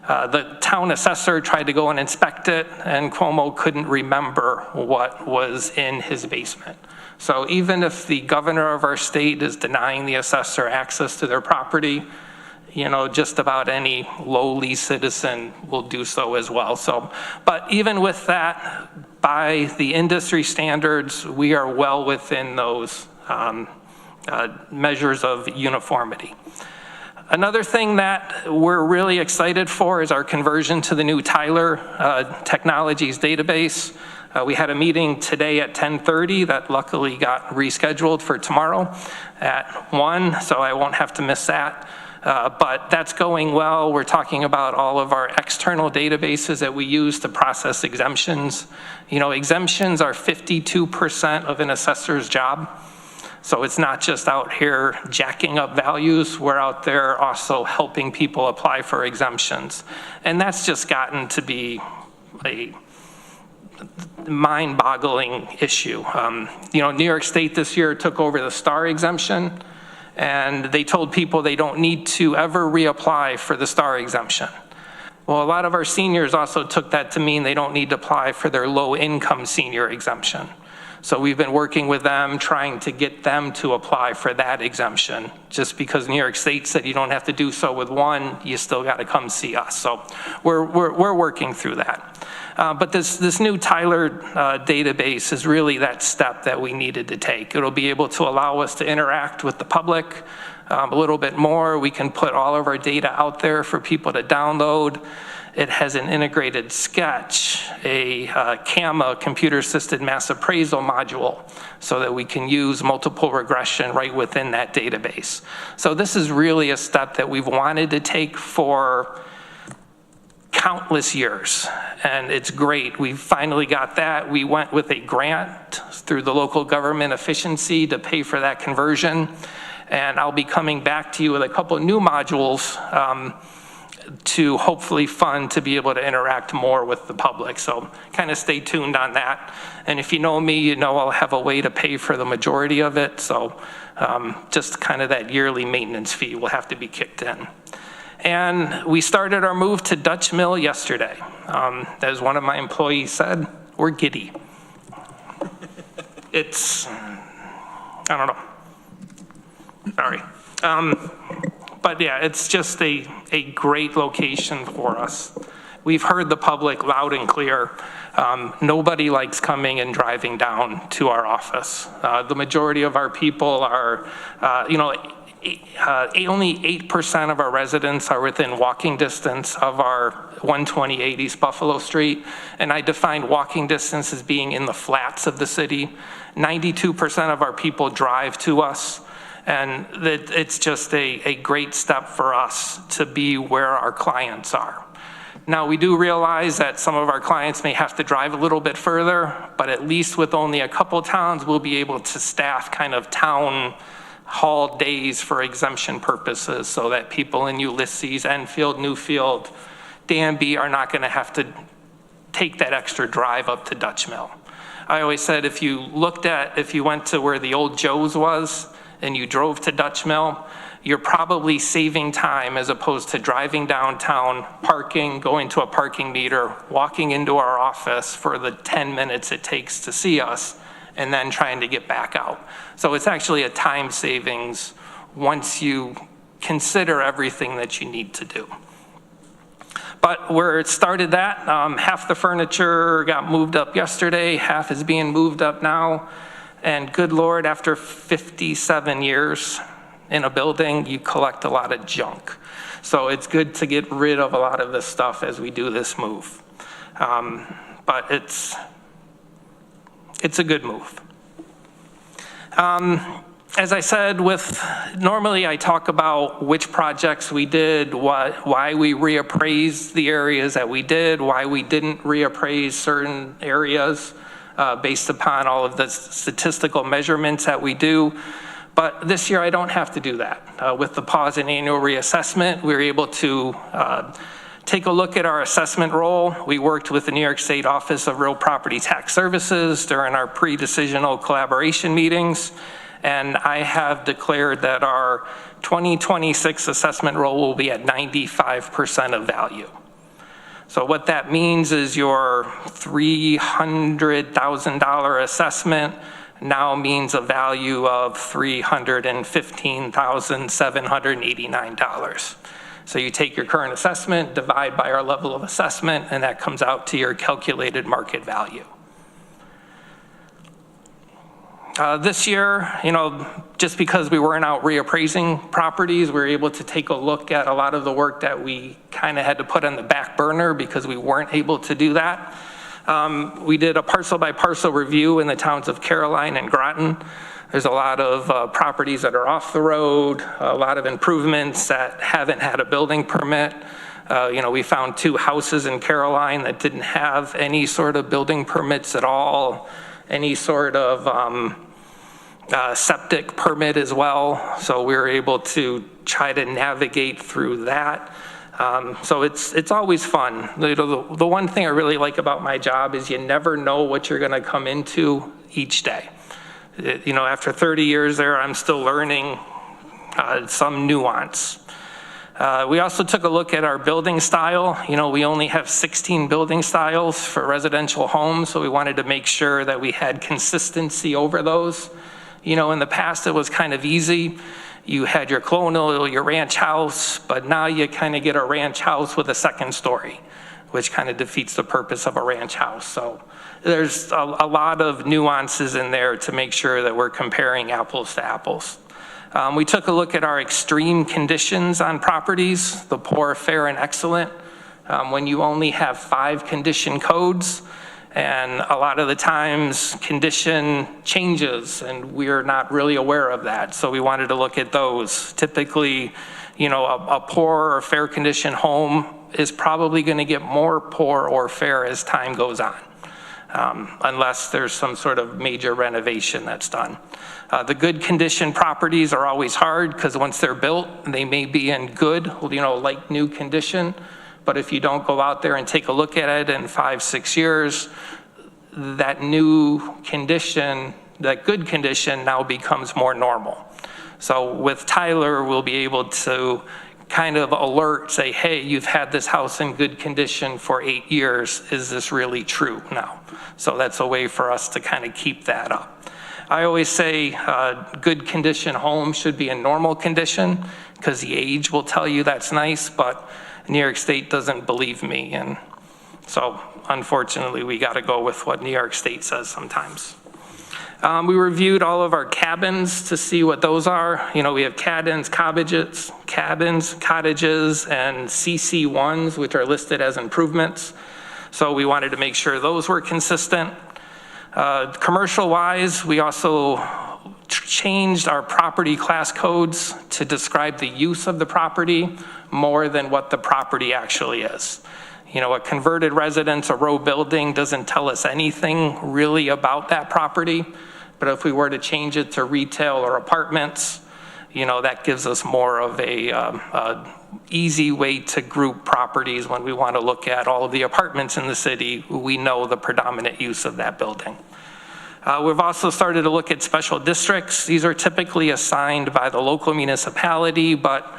the town assessor tried to go and inspect it, and Cuomo couldn't remember what was in his basement. So even if the governor of our state is denying the assessor access to their property, just about any lowly citizen will do so as well. So, but even with that, by the industry standards, we are well within those measures of uniformity. Another thing that we're really excited for is our conversion to the new Tyler Technologies database. We had a meeting today at 10:30 that luckily got rescheduled for tomorrow at 1, so I won't have to miss that. But that's going well. We're talking about all of our external databases that we use to process exemptions. You know, exemptions are 52% of an assessor's job. So it's not just out here jacking up values, we're out there also helping people apply for exemptions. And that's just gotten to be a mind-boggling issue. You know, New York State this year took over the STAR exemption, and they told people they don't need to ever reapply for the STAR exemption. Well, a lot of our seniors also took that to mean they don't need to apply for their low-income senior exemption. So we've been working with them, trying to get them to apply for that exemption. Just because New York State said you don't have to do so with one, you still got to come see us. So we're working through that. But this new Tyler database is really that step that we needed to take. It'll be able to allow us to interact with the public a little bit more. We can put all of our data out there for people to download. It has an integrated sketch, a CAMA, computer-assisted mass appraisal module, so that we can use multiple regression right within that database. So this is really a step that we've wanted to take for countless years, and it's great. We finally got that. We went with a grant through the local government efficiency to pay for that conversion, and I'll be coming back to you with a couple of new modules to hopefully fund to be able to interact more with the public. So kind of stay tuned on that. And if you know me, you know I'll have a way to pay for the majority of it. So just kind of that yearly maintenance fee will have to be kicked in. And we started our move to Dutch Mill yesterday. As one of my employees said, we're giddy. It's, I don't know. Sorry. But yeah, it's just a great location for us. We've heard the public loud and clear. Nobody likes coming and driving down to our office. The majority of our people are, only 8% of our residents are within walking distance of our 128 East Buffalo Street. And I define walking distance as being in the flats of the city. 92% of our people drive to us. And it's just a great step for us to be where our clients are. Now, we do realize that some of our clients may have to drive a little bit further, but at least with only a couple towns, we'll be able to staff kind of town hall days for exemption purposes so that people in Ulysses, Enfield, Newfield, Danby are not going to have to take that extra drive up to Dutch Mill. I always said if you went to where the old Joe's was, and you drove to Dutch Mill, you're probably saving time as opposed to driving downtown, parking, going to a parking meter, walking into our office for the 10 minutes it takes to see us, and then trying to get back out. So it's actually a time savings once you consider everything that you need to do. But where it started that, half the furniture got moved up yesterday, half is being moved up now. And good Lord, after 57 years in a building, you collect a lot of junk. So it's good to get rid of a lot of this stuff as we do this move. But it's a good move. As I said, normally I talk about which projects we did, why we reappraised the areas that we did, why we didn't reappraise certain areas. Based upon all of the statistical measurements that we do. But this year I don't have to do that. With the pause in annual reassessment, we were able to take a look at our assessment roll. We worked with the New York State Office of Real Property Tax Services during our pre-decisional collaboration meetings. And I have declared that our 2026 assessment roll will be at 95% of value. So what that means is your $300,000 assessment now means a value of $315,789. So you take your current assessment, divide by our level of assessment, and that comes out to your calculated market value. This year, just because we weren't out reappraising properties, we were able to take a look at a lot of the work that we kind of had to put on the back burner because we weren't able to do that. We did a parcel by parcel review in the towns of Caroline and Groton. There's a lot of properties that are off the road, a lot of improvements that haven't had a building permit. We found 2 houses in Caroline that didn't have any sort of building permits at all, any sort of septic permit as well. So we were able to try to navigate through that. So it's always fun. The one thing I really like about my job is you never know what you're going to come into each day. After 30 years there, I'm still learning some nuance. We also took a look at our building style. We only have 16 building styles for residential homes, so we wanted to make sure that we had consistency over those. In the past, it was kind of easy. You had your colonial, your ranch house, but now you kind of get a ranch house with a second story, which kind of defeats the purpose of a ranch house. So there's a lot of nuances in there to make sure that we're comparing apples to apples. We took a look at our extreme conditions on properties, the poor, fair, and excellent. When you only have 5 condition codes, and a lot of the times condition changes and we're not really aware of that. So we wanted to look at those. Typically, a poor or fair condition home is probably going to get more poor or fair as time goes on, unless there's some sort of major renovation that's done. The good condition properties are always hard because once they're built, they may be in good, like new condition. But if you don't go out there and take a look at it in 5-6 years, that new condition, that good condition now becomes more normal. So with Tyler, we'll be able to kind of alert, say, hey, you've had this house in good condition for 8 years. Is this really true now? So that's a way for us to kind of keep that up. I always say good condition home should be in normal condition because the age will tell you that's nice, but New York State doesn't believe me. And so unfortunately, we got to go with what New York State says sometimes. We reviewed all of our cabins to see what those are. We have cabins, cottages, and CC1s, which are listed as improvements. So we wanted to make sure those were consistent. Commercial-wise, we also changed our property class codes to describe the use of the property more than what the property actually is. A converted residence, a row building doesn't tell us anything really about that property. But if we were to change it to retail or apartments, that gives us more of a easy way to group properties when we want to look at all of the apartments in the city. We know the predominant use of that building. We've also started to look at special districts. These are typically assigned by the local municipality, but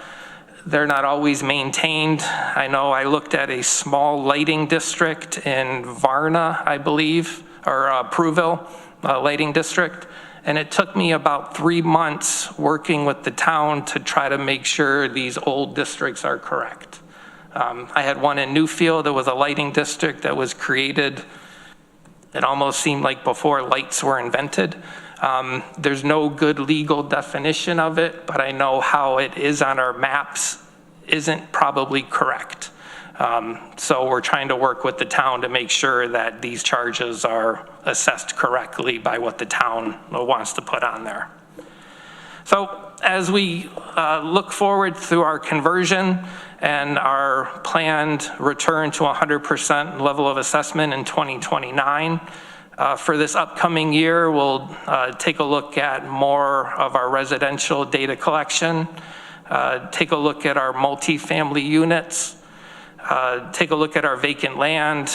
they're not always maintained. I know I looked at a small lighting district in Varna, I believe, or Pruville lighting district, and it took me about 3 months working with the town to try to make sure these old districts are correct. I had one in Newfield that was a lighting district that was created, it almost seemed like before lights were invented. There's no good legal definition of it, but I know how it is on our maps isn't probably correct. So we're trying to work with the town to make sure that these charges are assessed correctly by what the town wants to put on there. So as we look forward through our conversion and our planned return to 100% level of assessment in 2029, for this upcoming year, we'll take a look at more of our residential data collection, take a look at our multifamily units, take a look at our vacant land.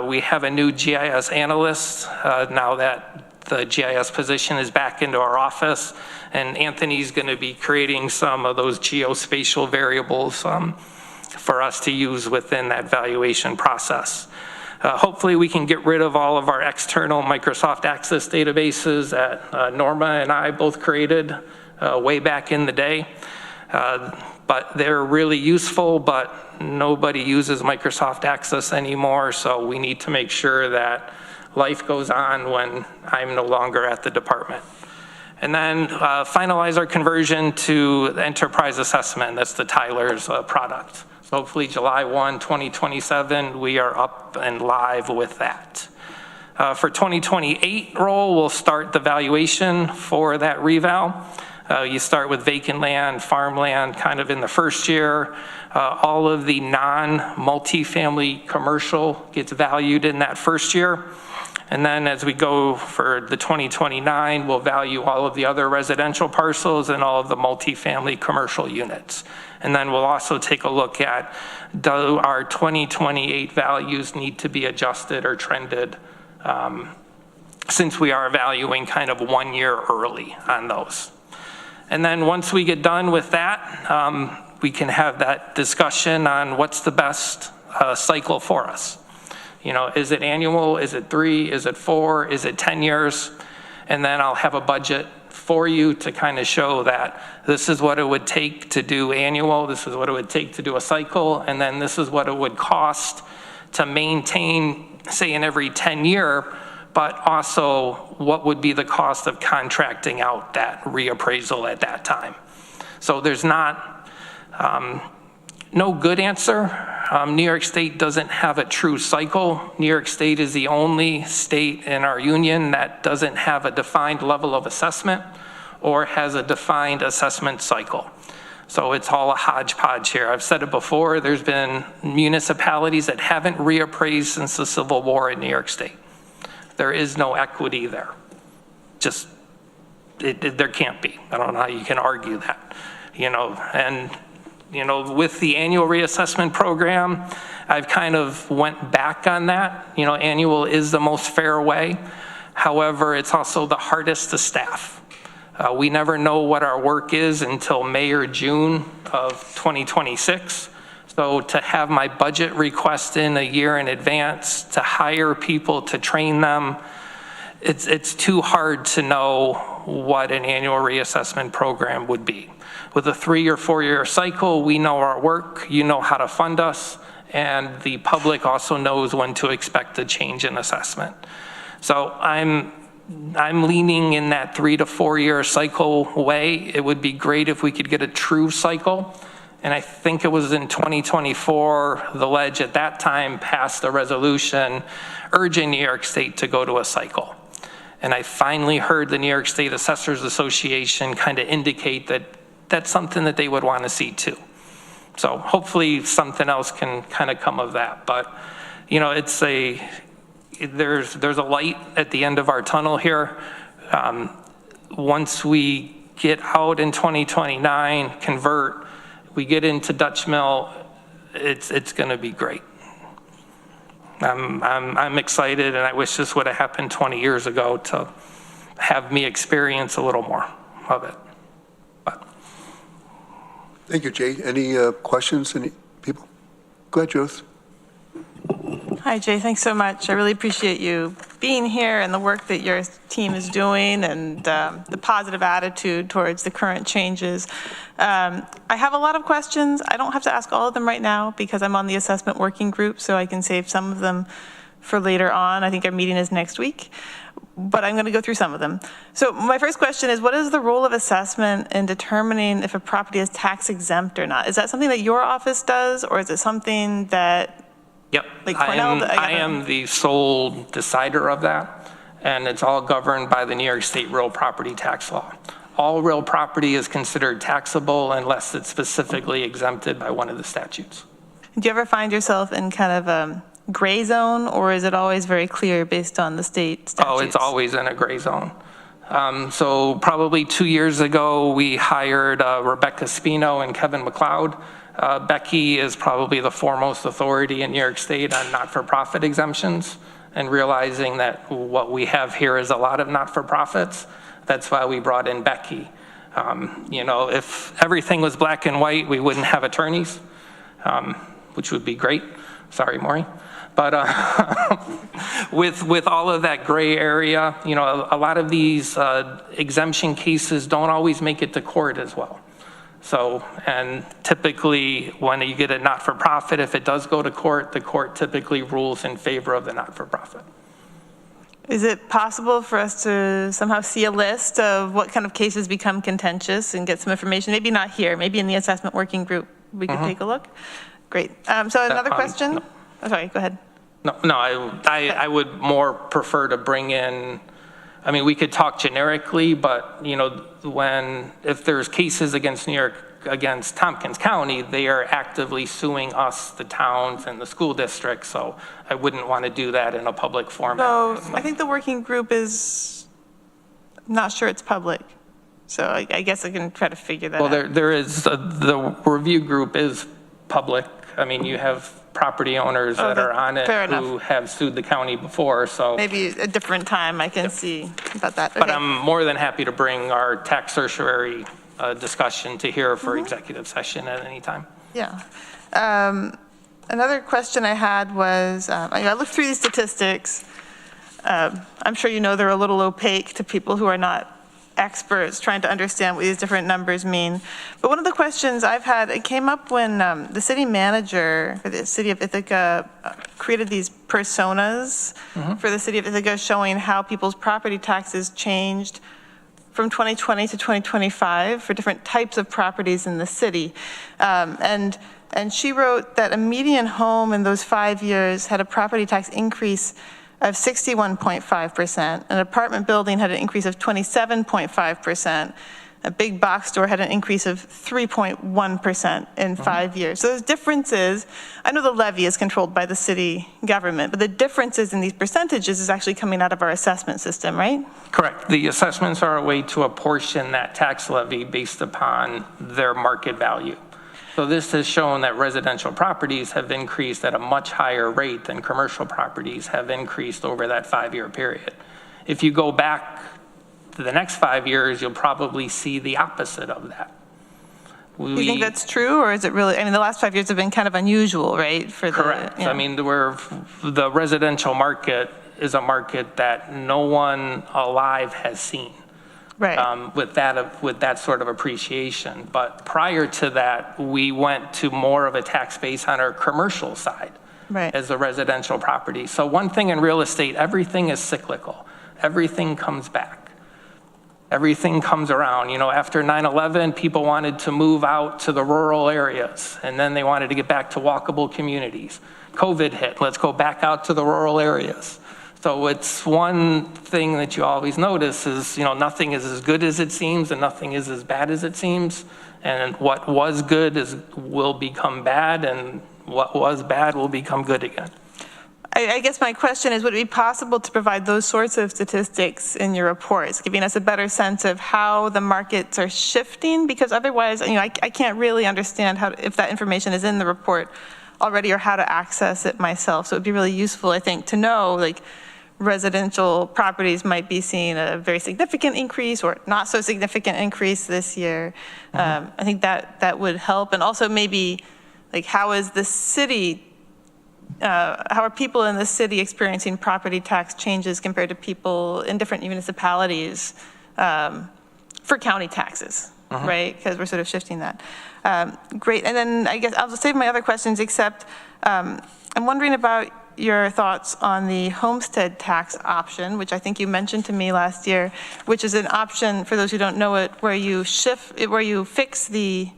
We have a new GIS analyst now that the GIS position is back into our office, and Anthony's going to be creating some of those geospatial variables for us to use within that valuation process. Hopefully we can get rid of all of our external Microsoft Access databases that Norma and I both created way back in the day. But they're really useful, but nobody uses Microsoft Access anymore, so we need to make sure that life goes on when I'm no longer at the department. And then finalize our conversion to the enterprise assessment. That's the Tyler's product. So hopefully July 1, 2027, we are up and live with that. For 2028 roll, we'll start the valuation for that reval. You start with vacant land, farmland, kind of in the first year. All of the non-multifamily commercial gets valued in that first year. And then as we go for the 2029, we'll value all of the other residential parcels and all of the multifamily commercial units. And then we'll also take a look at, do our 2028 values need to be adjusted or trended, since we are valuing kind of 1 year early on those. And then once we get done with that, we can have that discussion on what's the best cycle for us. You know, is it annual? Is it 3? Is it 4? Is it 10 years? And then I'll have a budget for you to kind of show that this is what it would take to do annual, this is what it would take to do a cycle, and then this is what it would cost to maintain, say, in every 10 year, but also what would be the cost of contracting out that reappraisal at that time. So there's not, no good answer. New York State doesn't have a true cycle. New York State is the only state in our union that doesn't have a defined level of assessment or has a defined assessment cycle. So it's all a hodgepodge here. I've said it before, there's been municipalities that haven't reappraised since the Civil War in New York State. There is no equity there. Just, there can't be. I don't know how you can argue that, you know, and you know, with the annual reassessment program, I've kind of went back on that. You know, annual is the most fair way. However, it's also the hardest to staff. We never know what our work is until May or June of 2026. So to have my budget request in a year in advance, to hire people, to train them, it's too hard to know what an annual reassessment program would be. With a 3 or 4 year cycle, we know our work, you know how to fund us, and the public also knows when to expect a change in assessment. So I'm leaning in that 3 to 4 year cycle way. It would be great if we could get a true cycle. And I think it was in 2024, the Ledge at that time passed a resolution urging New York State to go to a cycle. And I finally heard the New York State Assessors Association kind of indicate that that's something that they would want to see too. So hopefully something else can kind of come of that. But, you know, it's there's a light at the end of our tunnel here. Once we get out in 2029, convert, we get into Dutch Mill, it's going to be great. I'm excited, and I wish this would have happened 20 years ago to have me experience a little more of it. Thank you, Jay. Any questions? Any people? Go ahead, Judith. Hi, Jay. Thanks so much. I really appreciate you being here and the work that your team is doing and the positive attitude towards the current changes. I have a lot of questions. I don't have to ask all of them right now because I'm on the assessment working group, so I can save some of them for later on. I think our meeting is next week, but I'm going to go through some of them. So my first question is, what is the role of assessment in determining if a property is tax exempt or not? Is that something that your office does, or is it something that Yep, like Cornell, I am the sole decider of that, and it's all governed by the New York State real property tax law. All real property is considered taxable unless it's specifically exempted by one of the statutes. Do you ever find yourself in kind of a gray zone, or is it always very clear based on the state statutes? Oh, it's always in a gray zone. So probably 2 years ago, we hired Rebecca Spino and Kevin McLeod. Becky is probably the foremost authority in New York State on not-for-profit exemptions, and realizing that what we have here is a lot of not-for-profits. That's why we brought in Becky. You know, if everything was black and white, we wouldn't have attorneys, which would be great. Sorry, Maureen. But with all of that gray area, you know, a lot of these exemption cases don't always make it to court as well. So, and typically when you get a not-for-profit, if it does go to court, the court typically rules in favor of the not-for-profit. Is it possible for us to somehow see a list of what kind of cases become contentious and get some information? Maybe not here, maybe in the assessment working group, we could take a look? Great. So another question? No. Oh, sorry, go ahead. No, I would more prefer to bring in, I mean, we could talk generically, but, you know, if there's cases against New York, against Tompkins County, they are actively suing us, the towns and the school districts, so I wouldn't want to do that in a public format. So I think the working group is not sure it's public, so I guess I can try to figure that out. Well, there is, the review group is public. I mean, you have property owners that are on it who have sued the county before, so. Maybe a different time I can see about that. But Okay. I'm more than happy to bring our tax certiorari discussion to here for executive session at any time. Yeah. Another question I had was, I looked through these statistics. I'm sure you know they're a little opaque to people who are not experts trying to understand what these different numbers mean. But one of the questions I've had, it came up when the city manager for the city of Ithaca created these personas for the city of Ithaca showing how people's property taxes changed from 2020 to 2025 for different types of properties in the city. And she wrote that a median home in those 5 years had a property tax increase of 61.5%. An apartment building had an increase of 27.5%. A big box store had an increase of 3.1% in 5 years. So there's differences. I know the levy is controlled by the city government, but the differences in these percentages is actually coming out of our assessment system, right? Correct. The assessments are a way to apportion that tax levy based upon their market value. So this has shown that residential properties have increased at a much higher rate than commercial properties have increased over that 5-year period. If you go back to the next 5 years, you'll probably see the opposite of that. Do you think that's true, or is it really, I mean, the last 5 years have been kind of unusual, right? Correct. I mean, the residential market is a market that no one alive has seen. Right. With that sort of appreciation. But prior to that, we went to more of a tax base on our commercial side as a residential property. So one thing in real estate, everything is cyclical. Everything comes back. Everything comes around. You know, after 9/11, people wanted to move out to the rural areas, and then they wanted to get back to walkable communities. COVID hit, let's go back out to the rural areas. So it's one thing that you always notice is, you know, nothing is as good as it seems and nothing is as bad as it seems. And what was good will become bad, and what was bad will become good again. I guess my question is, would it be possible to provide those sorts of statistics in your reports, giving us a better sense of how the markets are shifting? Because otherwise, you know, I can't really understand if that information is in the report already or how to access it myself. So it would be really useful, I think, to know, like, residential properties might be seeing a very significant increase or not so significant increase this year. I think that would help. And also maybe, like, how is the city, how are people in the city experiencing property tax changes compared to people in different municipalities for county taxes, right? Because we're sort of shifting that. Great. And then I guess I'll just save my other questions, except I'm wondering about your thoughts on the homestead tax option, which I think you mentioned to me last year, which is an option, for those who don't know it, where you fix the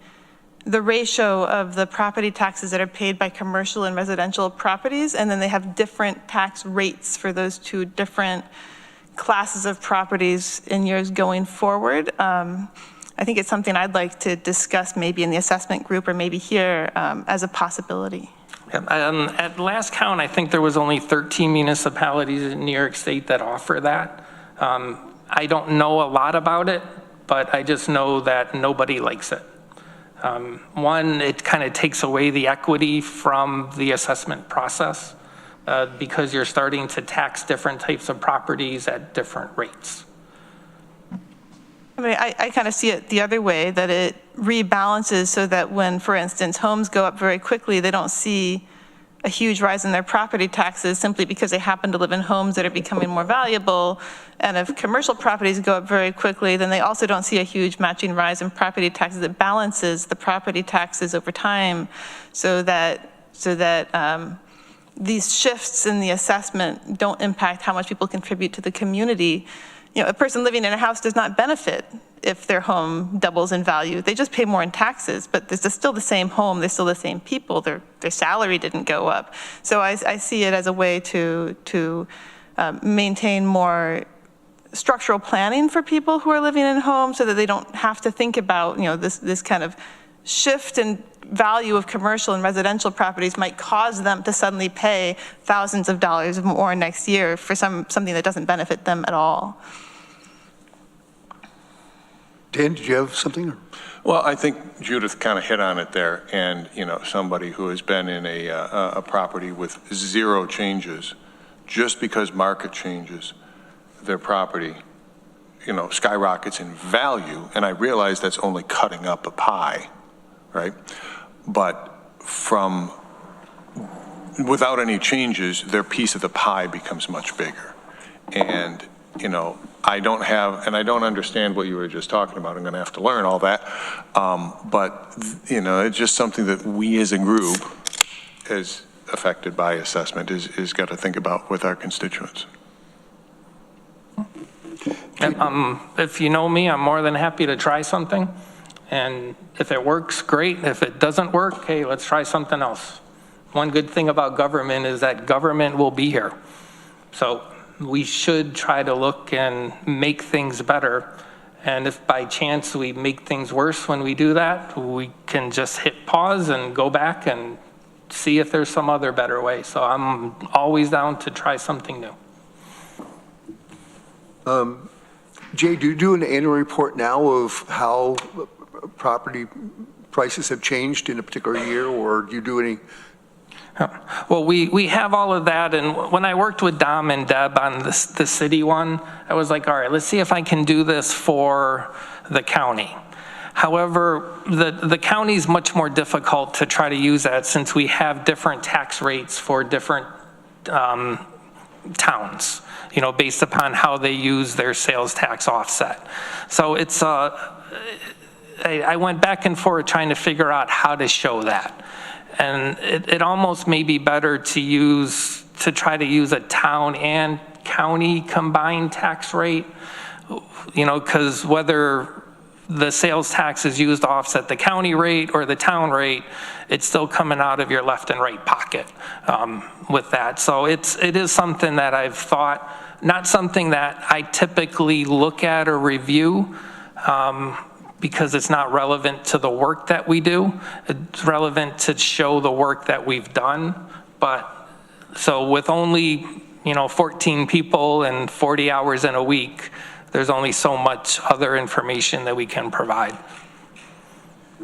ratio of the property taxes that are paid by commercial and residential properties, and then they have different tax rates for those two different classes of properties in years going forward. I think it's something I'd like to discuss maybe in the assessment group or maybe here as a possibility. At last count, I think there was only 13 municipalities in New York State that offer that. I don't know a lot about it, but I just know that nobody likes it. One, it kind of takes away the equity from the assessment process because you're starting to tax different types of properties at different rates. I mean, I kind of see it the other way, that it rebalances so that when, for instance, homes go up very quickly, they don't see a huge rise in their property taxes simply because they happen to live in homes that are becoming more valuable. And if commercial properties go up very quickly, then they also don't see a huge matching rise in property taxes. It balances the property taxes over time so that these shifts in the assessment don't impact how much people contribute to the community. You know, a person living in a house does not benefit if their home doubles in value. They just pay more in taxes, but this is still the same home, they're still the same people, their salary didn't go up. So I see it as a way to maintain more structural planning for people who are living in homes so that they don't have to think about, you know, this kind of shift in value of commercial and residential properties might cause them to suddenly pay thousands of dollars more next year for something that doesn't benefit them at all. Dan, did you have something? Well, I think Judith kind of hit on it there, and, you know, somebody who has been in a property with zero changes, just because market changes, their property, you know, skyrockets in value, and I realize that's only cutting up a pie, right? But without any changes, their piece of the pie becomes much bigger. And, you know, I don't understand what you were just talking about. I'm going to have to learn all that. But, you know, it's just something that we as a group, as affected by assessment, is got to think about with our constituents. If you know me, I'm more than happy to try something. And if it works, great. If it doesn't work, hey, let's try something else. One good thing about government is that government will be here. So we should try to look and make things better. And if by chance we make things worse when we do that, we can just hit pause and go back and see if there's some other better way. So I'm always down to try something new. Jay, do you do an annual report now of how property prices have changed in a particular year, or do you do any? Well, we have all of that, and when I worked with Dom and Deb on the city one, I was like, all right, let's see if I can do this for the county. However, the county is much more difficult to try to use that since we have different tax rates for different towns, you know, based upon how they use their sales tax offset. So it's, I went back and forth trying to figure out how to show that. And it almost may be better to try to use a town and county combined tax rate, you know, because whether the sales tax is used to offset the county rate or the town rate, it's still coming out of your left and right pocket with that. So it is something that I've thought, not something that I typically look at or review, because it's not relevant to the work that we do. It's relevant to show the work that we've done. But so with only, you know, 14 people and 40 hours in a week, there's only so much other information that we can provide.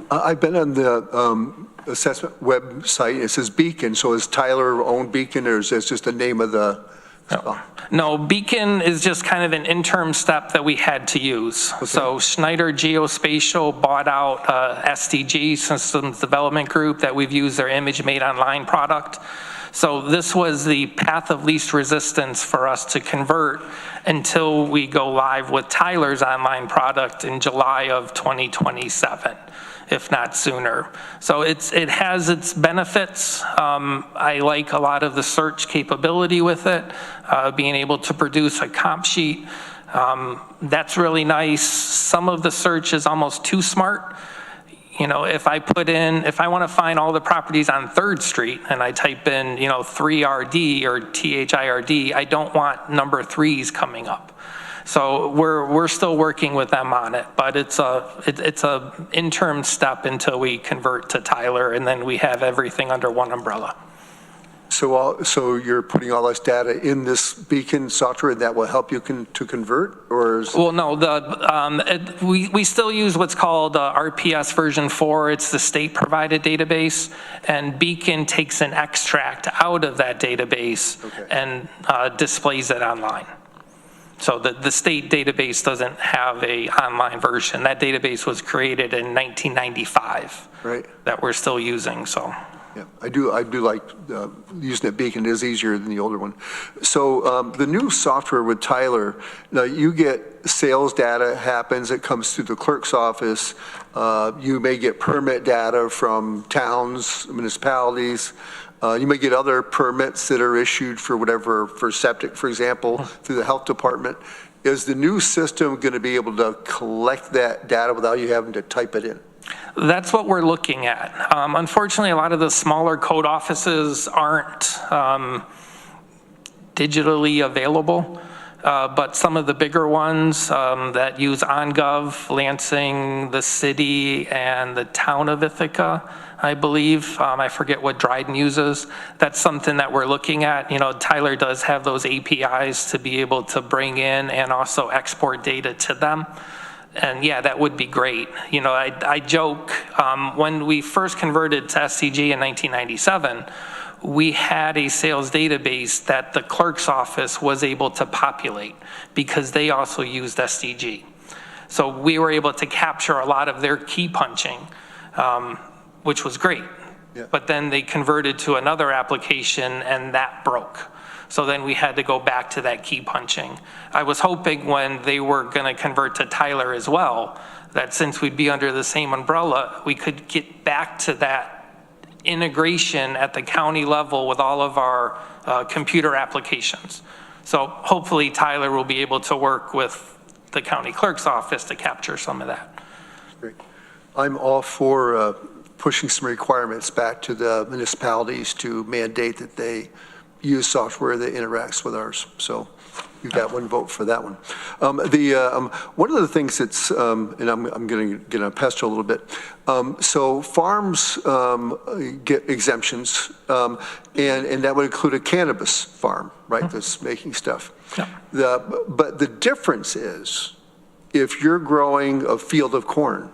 I've been on the assessment website. It says Beacon. So is Tyler own Beacon, or is this just the name of the? No, Beacon is just kind of an interim step that we had to use. Okay. So Schneider Geospatial bought out SDG, Systems Development Group, that we've used their Image Made Online product. So this was the path of least resistance for us to convert until we go live with Tyler's online product in July of 2027. If not sooner. So it has its benefits. I like a lot of the search capability with it, being able to produce a comp sheet. That's really nice. Some of the search is almost too smart. You know, if I want to find all the properties on 3rd Street and I type in, you know, 3RD or THIRD, I don't want number 3s coming up. So we're still working with them on it, but it's a interim step until we convert to Tyler, and then we have everything under one umbrella. So you're putting all this data in this Beacon software that will help you to convert, or is? Well, no, we still use what's called RPS version 4. It's the state provided database, and Beacon takes an extract out of that database and displays it online. So the state database doesn't have a online version. That database was created in 1995. Right. That we're still using, so. Yeah, I do like using that beacon. It is easier than the older one. So the new software with Tyler, now you get sales data happens, it comes through the clerk's office. You may get permit data from towns, municipalities. You may get other permits that are issued for whatever, for septic, for example, through the health department. Is the new system going to be able to collect that data without you having to type it in? That's what we're looking at. Unfortunately, a lot of the smaller code offices aren't digitally available, but some of the bigger ones that use OnGov, Lansing, the city, and the town of Ithaca, I believe. I forget what Dryden uses. That's something that we're looking at. You know, Tyler does have those APIs to be able to bring in and also export data to them. And yeah, that would be great. You know, I joke, when we first converted to SCG in 1997, we had a sales database that the clerk's office was able to populate because they also used SCG. So we were able to capture a lot of their key punching, which was great. Yeah. But then they converted to another application and that broke. So then we had to go back to that key punching. I was hoping when they were going to convert to Tyler as well, that since we'd be under the same umbrella, we could get back to that integration at the county level with all of our computer applications. So hopefully Tyler will be able to work with the county clerk's office to capture some of that. Great. I'm all for pushing some requirements back to the municipalities to mandate that they use software that interacts with ours. So you got one vote for that one. One of the things that's, and I'm going to pester a little bit. So farms get exemptions, and that would include a cannabis farm, right? That's making stuff. Yeah. But the difference is, if you're growing a field of corn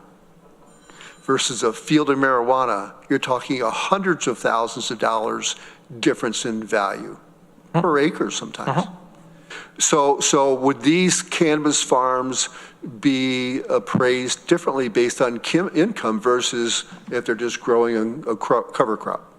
versus a field of marijuana, you're talking hundreds of thousands of dollars difference in value per acre sometimes. So would these cannabis farms be appraised differently based on income versus if they're just growing a cover crop?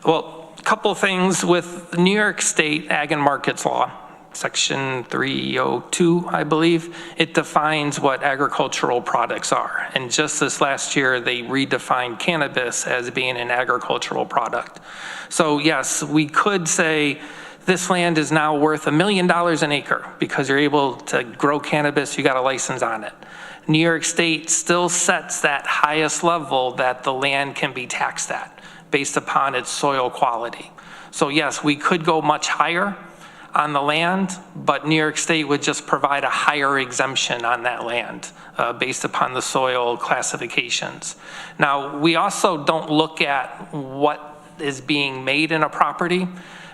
Well, a couple things with the New York State Ag and Markets Law, Section 302, I believe, it defines what agricultural products are. And just this last year, they redefined cannabis as being an agricultural product. So yes, we could say this land is now worth $1 million an acre because you're able to grow cannabis, you got a license on it. New York State still sets that highest level that the land can be taxed at based upon its soil quality. So yes, we could go much higher on the land, but New York State would just provide a higher exemption on that land based upon the soil classifications. Now, we also don't look at what is being made in a property.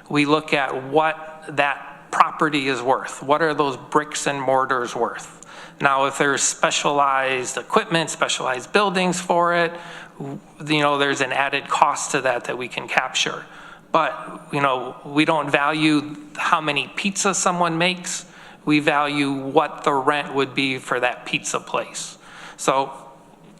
We look at what that property is worth. What are those bricks and mortars worth? Now, if there's specialized equipment, specialized buildings for it, you know, there's an added cost to that we can capture. But, you know, we don't value how many pizzas someone makes. We value what the rent would be for that pizza place. So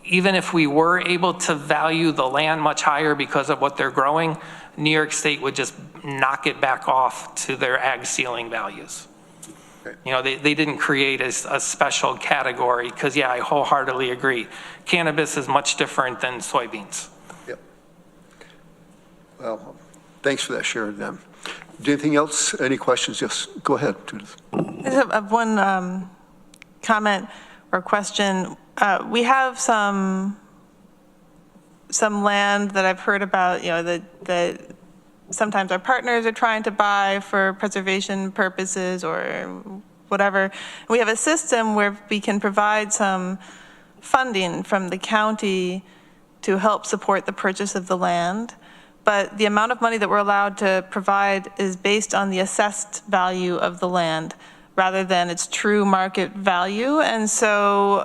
even if we were able to value the land much higher because of what they're growing, New York State would just knock it back off to their ag ceiling values. Okay. You know, they didn't create a special category because, yeah, I wholeheartedly agree. Cannabis is much different than soybeans. Yep. Well, thanks for that, Sharon. Anything else? Any questions? Yes, go ahead, Judith. I have one comment or question. We have some land that I've heard about, you know, that sometimes our partners are trying to buy for preservation purposes or whatever. We have a system where we can provide some funding from the county to help support the purchase of the land. But the amount of money that we're allowed to provide is based on the assessed value of the land rather than its true market value. And so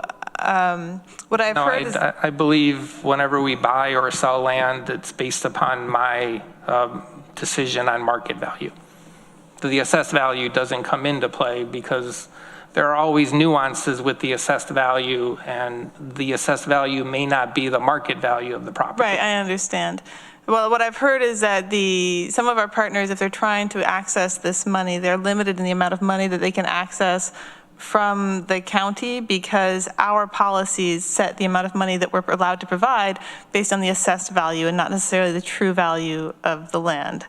what I've heard is... I believe whenever we buy or sell land, it's based upon my decision on market value. The assessed value doesn't come into play because there are always nuances with the assessed value, and the assessed value may not be the market value of the property. Right, I understand. Well, what I've heard is that some of our partners, if they're trying to access this money, they're limited in the amount of money that they can access from the county because our policies set the amount of money that we're allowed to provide based on the assessed value and not necessarily the true value of the land.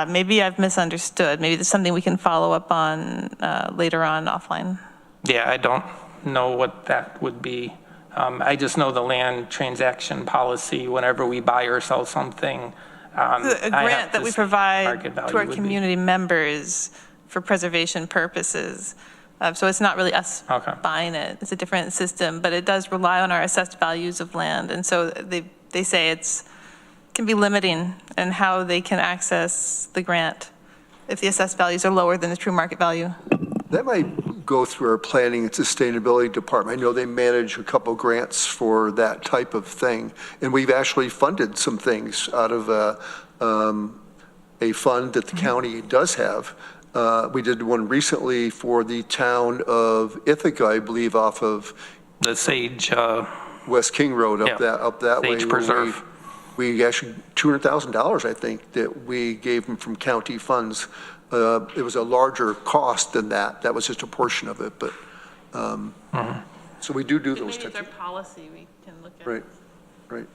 Maybe I've misunderstood. Maybe there's something we can follow up on later on offline. Yeah, I don't know what that would be. I just know the land transaction policy, whenever we buy or sell something. A grant that we provide to our community members for preservation purposes. So it's not really us buying it. It's a different system, but it does rely on our assessed values of land. And so they say can be limiting in how they can access the grant if the assessed values are lower than the true market value. That might go through our planning and sustainability department. I know they manage a couple grants for that type of thing. And we've actually funded some things out of a fund that the county does have. We did one recently for the town of Ithaca, I believe, off of the Sage West King Road up that way. Sage Preserve. We actually $200,000, I think, that we gave them from county funds. It was a larger cost than that. That was just a portion of it, but so we do those types. Maybe it's our policy we can look at. Right.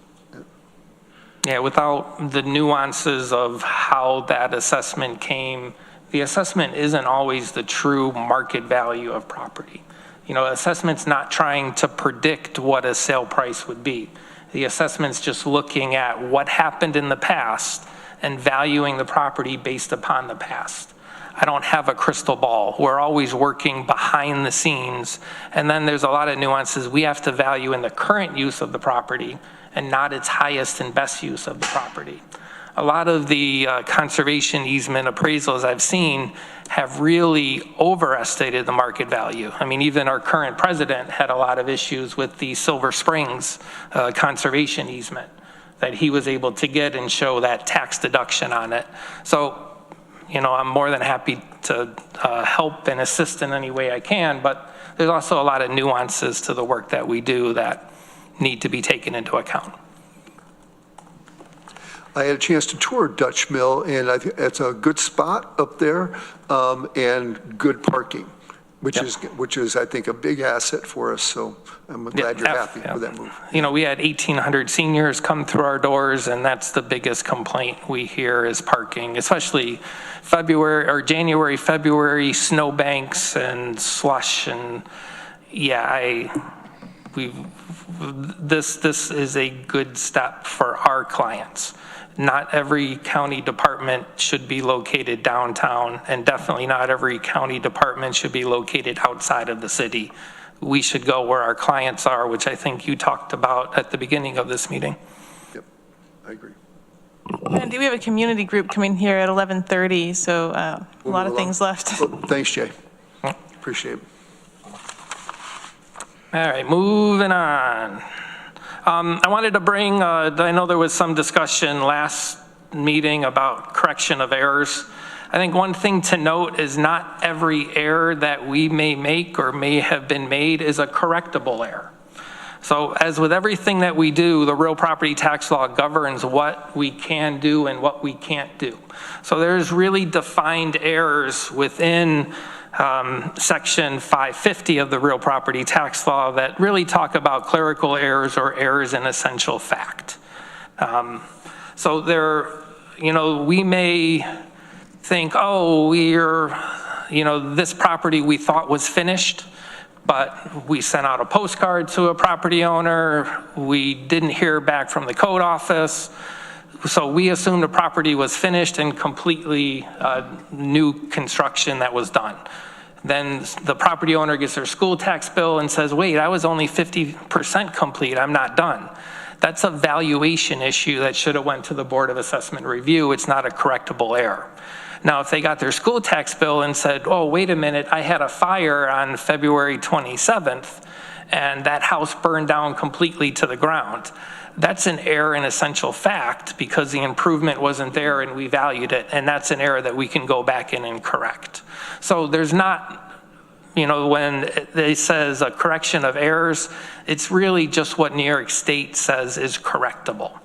Yeah, without the nuances of how that assessment came, the assessment isn't always the true market value of property. You know, assessment's not trying to predict what a sale price would be. The assessment's just looking at what happened in the past and valuing the property based upon the past. I don't have a crystal ball. We're always working behind the scenes. And then there's a lot of nuances we have to value in the current use of the property and not its highest and best use of the property. A lot of the conservation easement appraisals I've seen have really overestimated the market value. I mean, even our current president had a lot of issues with the Silver Springs conservation easement that he was able to get and show that tax deduction on it. So, you know, I'm more than happy to help and assist in any way I can, but there's also a lot of nuances to the work that we do that need to be taken into account. I had a chance to tour Dutch Mill, and I think it's a good spot up there, and good parking, which is I think a big asset for us. So I'm glad you're happy with that move. You know, we had 1,800 seniors come through our doors, and that's the biggest complaint we hear is parking, especially January, February, snowbanks and slush, and this is a good step for our clients. Not every county department should be located downtown, and definitely not every county department should be located outside of the city. We should go where our clients are, which I think you talked about at the beginning of this meeting. Yep, I agree. And we have a community group coming here at 11:30, so a lot of things left. Well, thanks, Jay. Appreciate it. All right, moving on. I wanted to bring, I know there was some discussion last meeting about correction of errors. I think one thing to note is not every error that we may make or may have been made is a correctable error. So as with everything that we do, the real property tax law governs what we can do and what we can't do. So there's really defined errors within Section 550 of the real property tax law that really talk about clerical errors or errors in essential fact. So there, you know, we may think, oh, this property we thought was finished, but we sent out a postcard to a property owner. We didn't hear back from the code office. So we assumed the property was finished and completely new construction that was done. Then the property owner gets their school tax bill and says, wait, I was only 50% complete, I'm not done. That's a valuation issue that should have went to the Board of Assessment Review. It's not a correctable error. Now, if they got their school tax bill and said, oh, wait a minute, I had a fire on February 27th, and that house burned down completely to the ground, that's an error in essential fact because the improvement wasn't there and we valued it, and that's an error that we can go back in and correct. So there's not, when they says a correction of errors, it's really just what New York State says is correctable.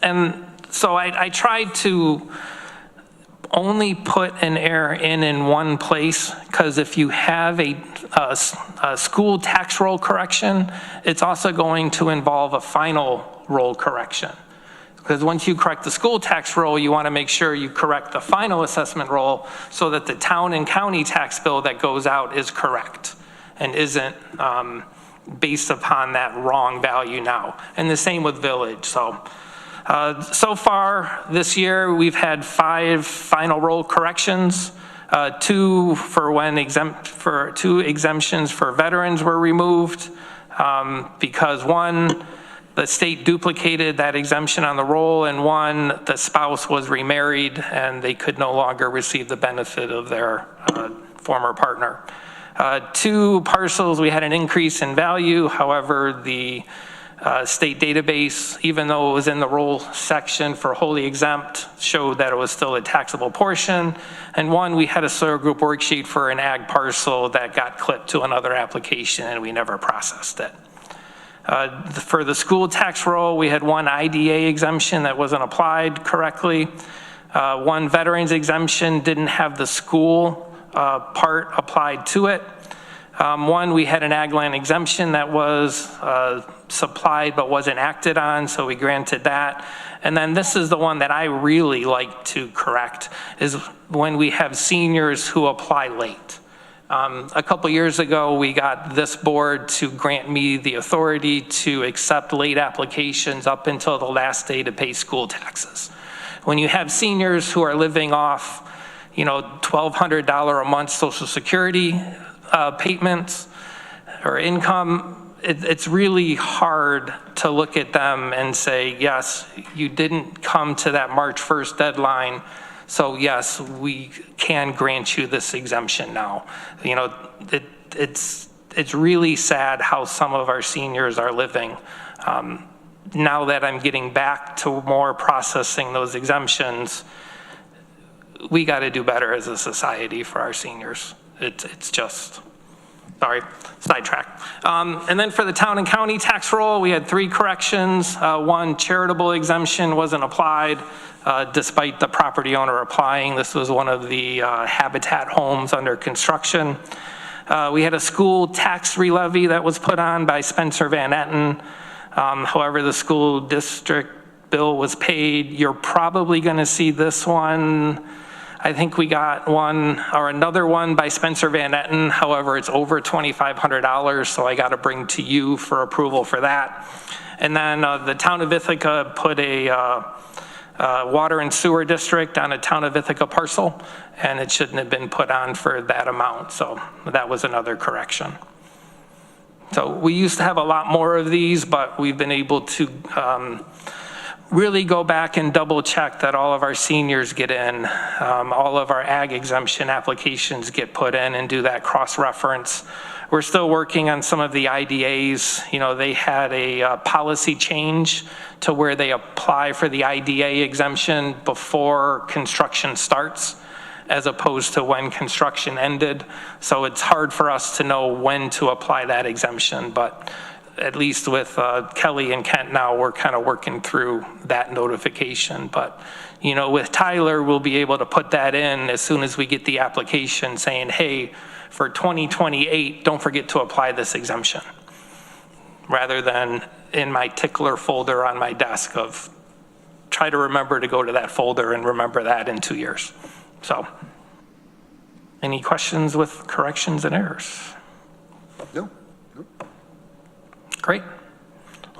And so I tried to only put an error in one place, because if you have a school tax roll correction, it's also going to involve a final roll correction. Because once you correct the school tax roll, you want to make sure you correct the final assessment roll so that the town and county tax bill that goes out is correct and isn't based upon that wrong value now. And the same with village. So far this year, we've had 5 final roll corrections, 2 exemptions for veterans were removed because one, the state duplicated that exemption on the roll, and one, the spouse was remarried and they could no longer receive the benefit of their former partner. 2 parcels, we had an increase in value. However, the state database, even though it was in the roll section for wholly exempt, showed that it was still a taxable portion. And 1, we had a soil group worksheet for an ag parcel that got clipped to another application and we never processed it. For the school tax roll, we had 1 IDA exemption that wasn't applied correctly. 1 veterans exemption didn't have the school part applied to it. 1, we had an ag land exemption that was supplied but wasn't acted on, so we granted that. And then this is the one that I really like to correct, is when we have seniors who apply late. A couple years ago, we got this board to grant me the authority to accept late applications up until the last day to pay school taxes. When you have seniors who are living off, $1,200 a month Social Security payments or income, it's really hard to look at them and say, yes, you didn't come to that March 1st deadline, so yes, we can grant you this exemption now. It's really sad how some of our seniors are living. Now that I'm getting back to more processing those exemptions, we got to do better as a society for our seniors. It's just, sorry, sidetrack. And then for the town and county tax roll, we had 3 corrections. 1, charitable exemption wasn't applied despite the property owner applying. This was one of the Habitat homes under construction. We had a school tax relevy that was put on by Spencer Van Etten. However, the school district bill was paid. You're probably going to see this one. I think we got one or another one by Spencer Van Etten. However, it's over $2,500, so I got to bring to you for approval for that. And then the town of Ithaca put a water and sewer district on a town of Ithaca parcel, and it shouldn't have been put on for that amount. So that was another correction. So we used to have a lot more of these, but we've been able to really go back and double check that all of our seniors get in, all of our ag exemption applications get put in, and do that cross-reference. We're still working on some of the IDAs. They had a policy change to where they apply for the IDA exemption before construction starts, as opposed to when construction ended. So it's hard for us to know when to apply that exemption, but at least with Kelly and Kent now, we're kind of working through that notification. But, with Tyler, we'll be able to put that in as soon as we get the application saying, hey, for 2028, don't forget to apply this exemption, rather than in my tickler folder on my desk of try to remember to go to that folder and remember that in 2 years. So, any questions with corrections and errors? No. Great.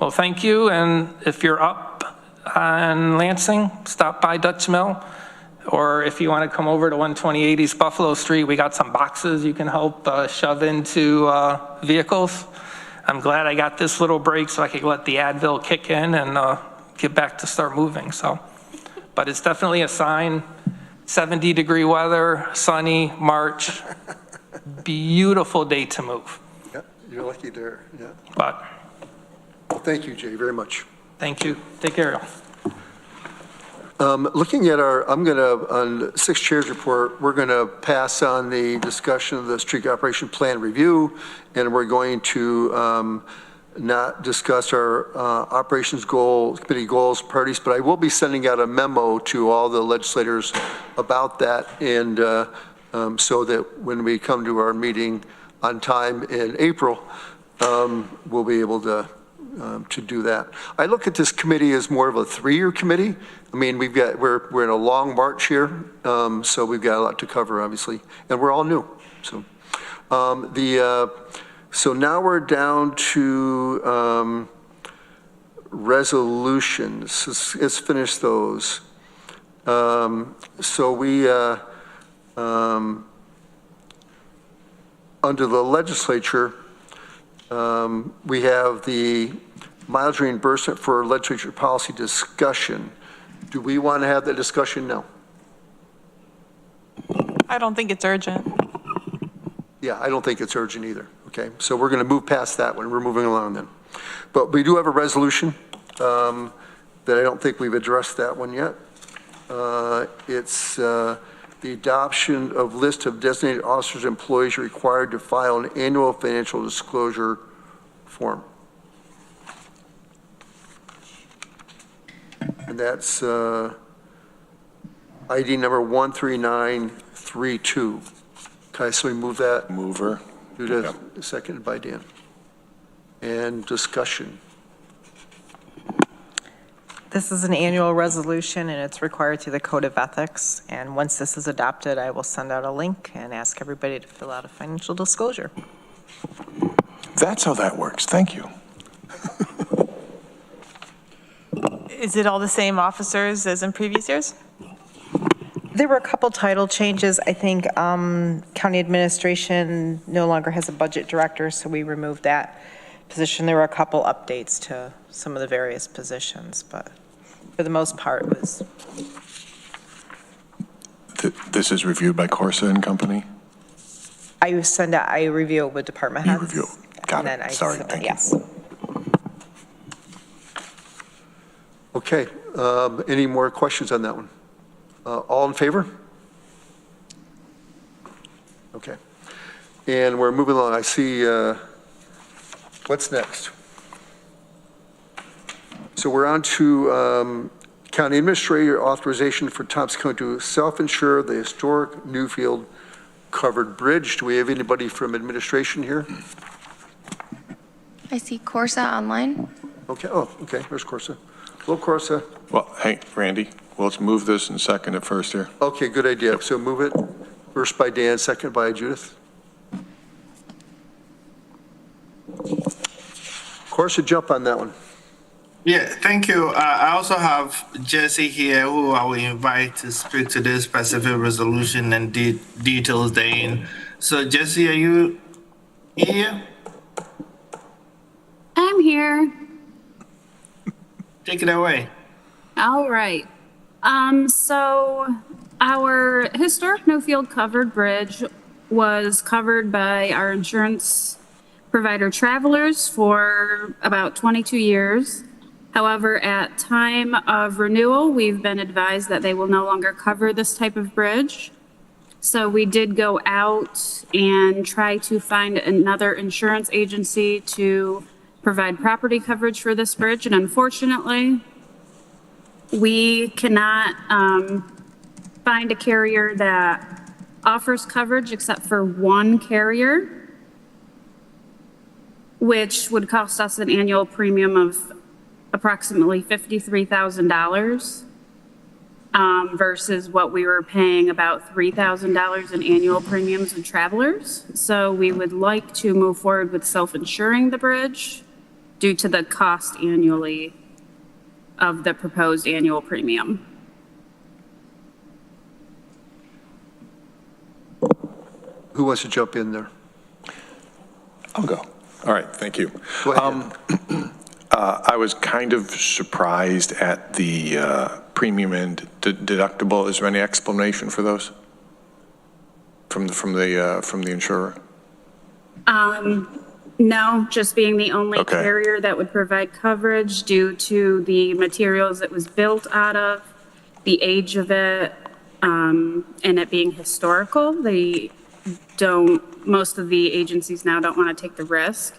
Well, thank you. And if you're up on Lansing, stop by Dutch Mill. Or if you want to come over to 128 East Buffalo Street, we got some boxes you can help shove into vehicles. I'm glad I got this little break so I could let the Advil kick in and get back to start moving. So, but it's definitely a sign. 70-degree weather, sunny, March, beautiful day to move. Yeah, you're lucky there. Yeah. But well, thank you, Jay, very much. thank you. Take care. Looking at on the 6 chairs report, we're going to pass on the discussion of the street operation plan review, and we're going to not discussed our operations committee goals, priorities, but I will be sending out a memo to all the legislators about that, and so that when we come to our meeting on time in April, we'll be able to do that. I look at this committee as more of a 3-year committee. I mean, we're in a long march here, so we've got a lot to cover, obviously, and we're all new. So, so now we're down to resolutions. Let's finish those. So we, under the legislature, we have the mileage reimbursement for legislature policy discussion. Do we want to have that discussion now? I don't think it's urgent. Yeah, I don't think it's urgent either. Okay, so we're going to move past that one. We're moving along then. But we do have a resolution that I don't think we've addressed that one yet. It's the adoption of list of designated officers and employees required to file an annual financial disclosure form. And that's ID number 13932. Okay, so we move that. Mover. Judith, seconded by Dan. And discussion. This is an annual resolution, and it's required through the Code of Ethics. And once this is adopted, I will send out a link and ask everybody to fill out a financial disclosure. That's how that works. Thank you. Is it all the same officers as in previous years? There were a couple title changes. I think County Administration no longer has a budget director, so we removed that position. There were a couple updates to some of the various positions, but for the most part it was. This is reviewed by Corsa and Company? I review it with department heads. You review. Got it. Sorry, thank you. Yes. Okay, any more questions on that one? All in favor? Okay. And we're moving along. I see, what's next? So we're on to County Administrator authorization for Tompkins County to self-insure the historic Newfield covered bridge. Do we have anybody from administration here? I see Corsa online. Okay, oh, okay, there's Corsa. Hello, Corsa. Well, hey, Randy, well, let's move this and second it first here. Okay, good idea. So move it first by Dan, second by Judith. Corsa, jump on that one. Yeah, thank you. I also have Jesse here, who I will invite to speak to this specific resolution and details therein. So, Jesse, are you here? I'm here. Take it away. All right. So our historic Newfield covered bridge was covered by our insurance provider Travelers for about 22 years. However, at time of renewal, we've been advised that they will no longer cover this type of bridge. So we did go out and try to find another insurance agency to provide property coverage for this bridge, and unfortunately, we cannot find a carrier that offers coverage except for one carrier, which would cost us an annual premium of approximately $53,000 versus what we were paying about $3,000 in annual premiums in Travelers. So we would like to move forward with self-insuring the bridge due to the cost annually of the proposed annual premium. Who wants to jump in there? I'll go. All right, thank you. Go ahead. I was kind of surprised at the premium and deductible. Is there any explanation for those from the insurer? No, just being the only Okay. carrier that would provide coverage due to the materials it was built out of, the age of it, and it being historical. Most of the agencies now don't want to take the risk.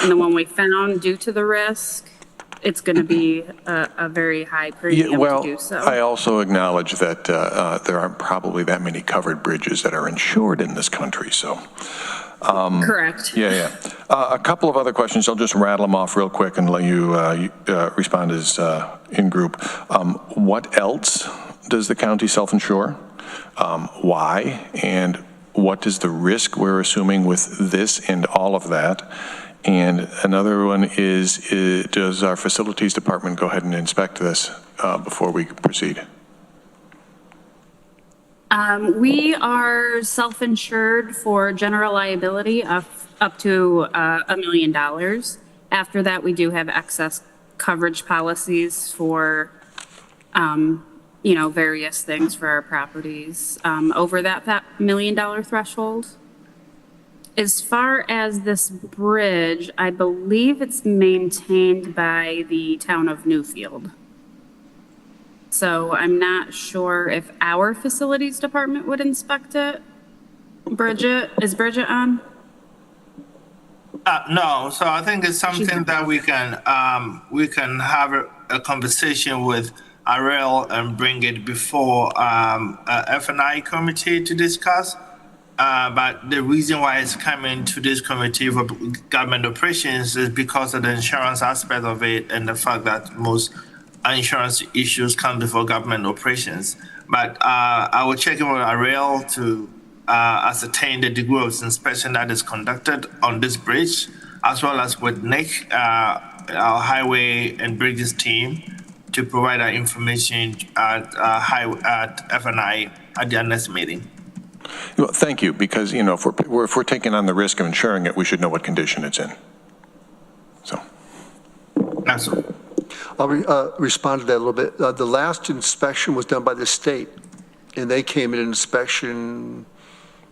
And the one we found, due to the risk, it's going to be a very high premium to do so. I also acknowledge that there aren't probably that many covered bridges that are insured in this country, so. Correct. Yeah. A couple of other questions. I'll just rattle them off real quick and let you respond as in group. What else does the county self-insure? Why? And what is the risk we're assuming with this and all of that? And another one is does our facilities department go ahead and inspect this before we proceed? We are self-insured for general liability of up to $1 million. After that, we do have excess coverage policies for, various things for our properties over that $1 million threshold. As far as this bridge, I believe it's maintained by the town of Newfield. So I'm not sure if our facilities department would inspect it. Bridget, is Bridget on? No, so I think it's something that we can have a conversation with Ariel and bring it before F&I committee to discuss. But the reason why it's coming to this committee for government operations is because of the insurance aspect of it and the fact that most insurance issues come before government operations. But I will check in with Ariel to ascertain the degree of inspection that is conducted on this bridge, as well as with Nick, our highway and bridges team, to provide that information at F&I at their next meeting. Well, thank you, because if we're taking on the risk of insuring it, we should know what condition it's in. So. Absolutely. I'll respond to that a little bit. The last inspection was done by the state, and they came in inspection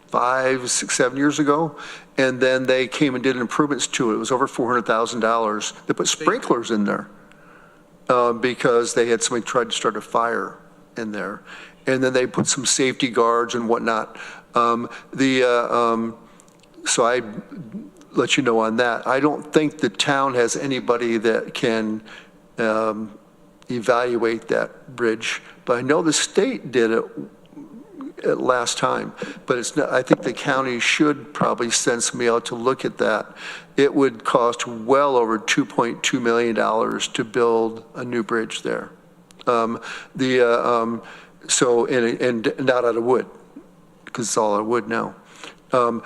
5, 6, 7 years ago, and then they came and did improvements to it. It was over $400,000. They put sprinklers in there because they had somebody tried to start a fire in there, and then they put some safety guards and whatnot. So I let you know on that. I don't think the town has anybody that can evaluate that bridge, but I know the state did it at last time, but it's not. I think the county should probably send somebody out to look at that. It would cost well over $2.2 million to build a new bridge there. So not out of wood, because it's all out of wood now. So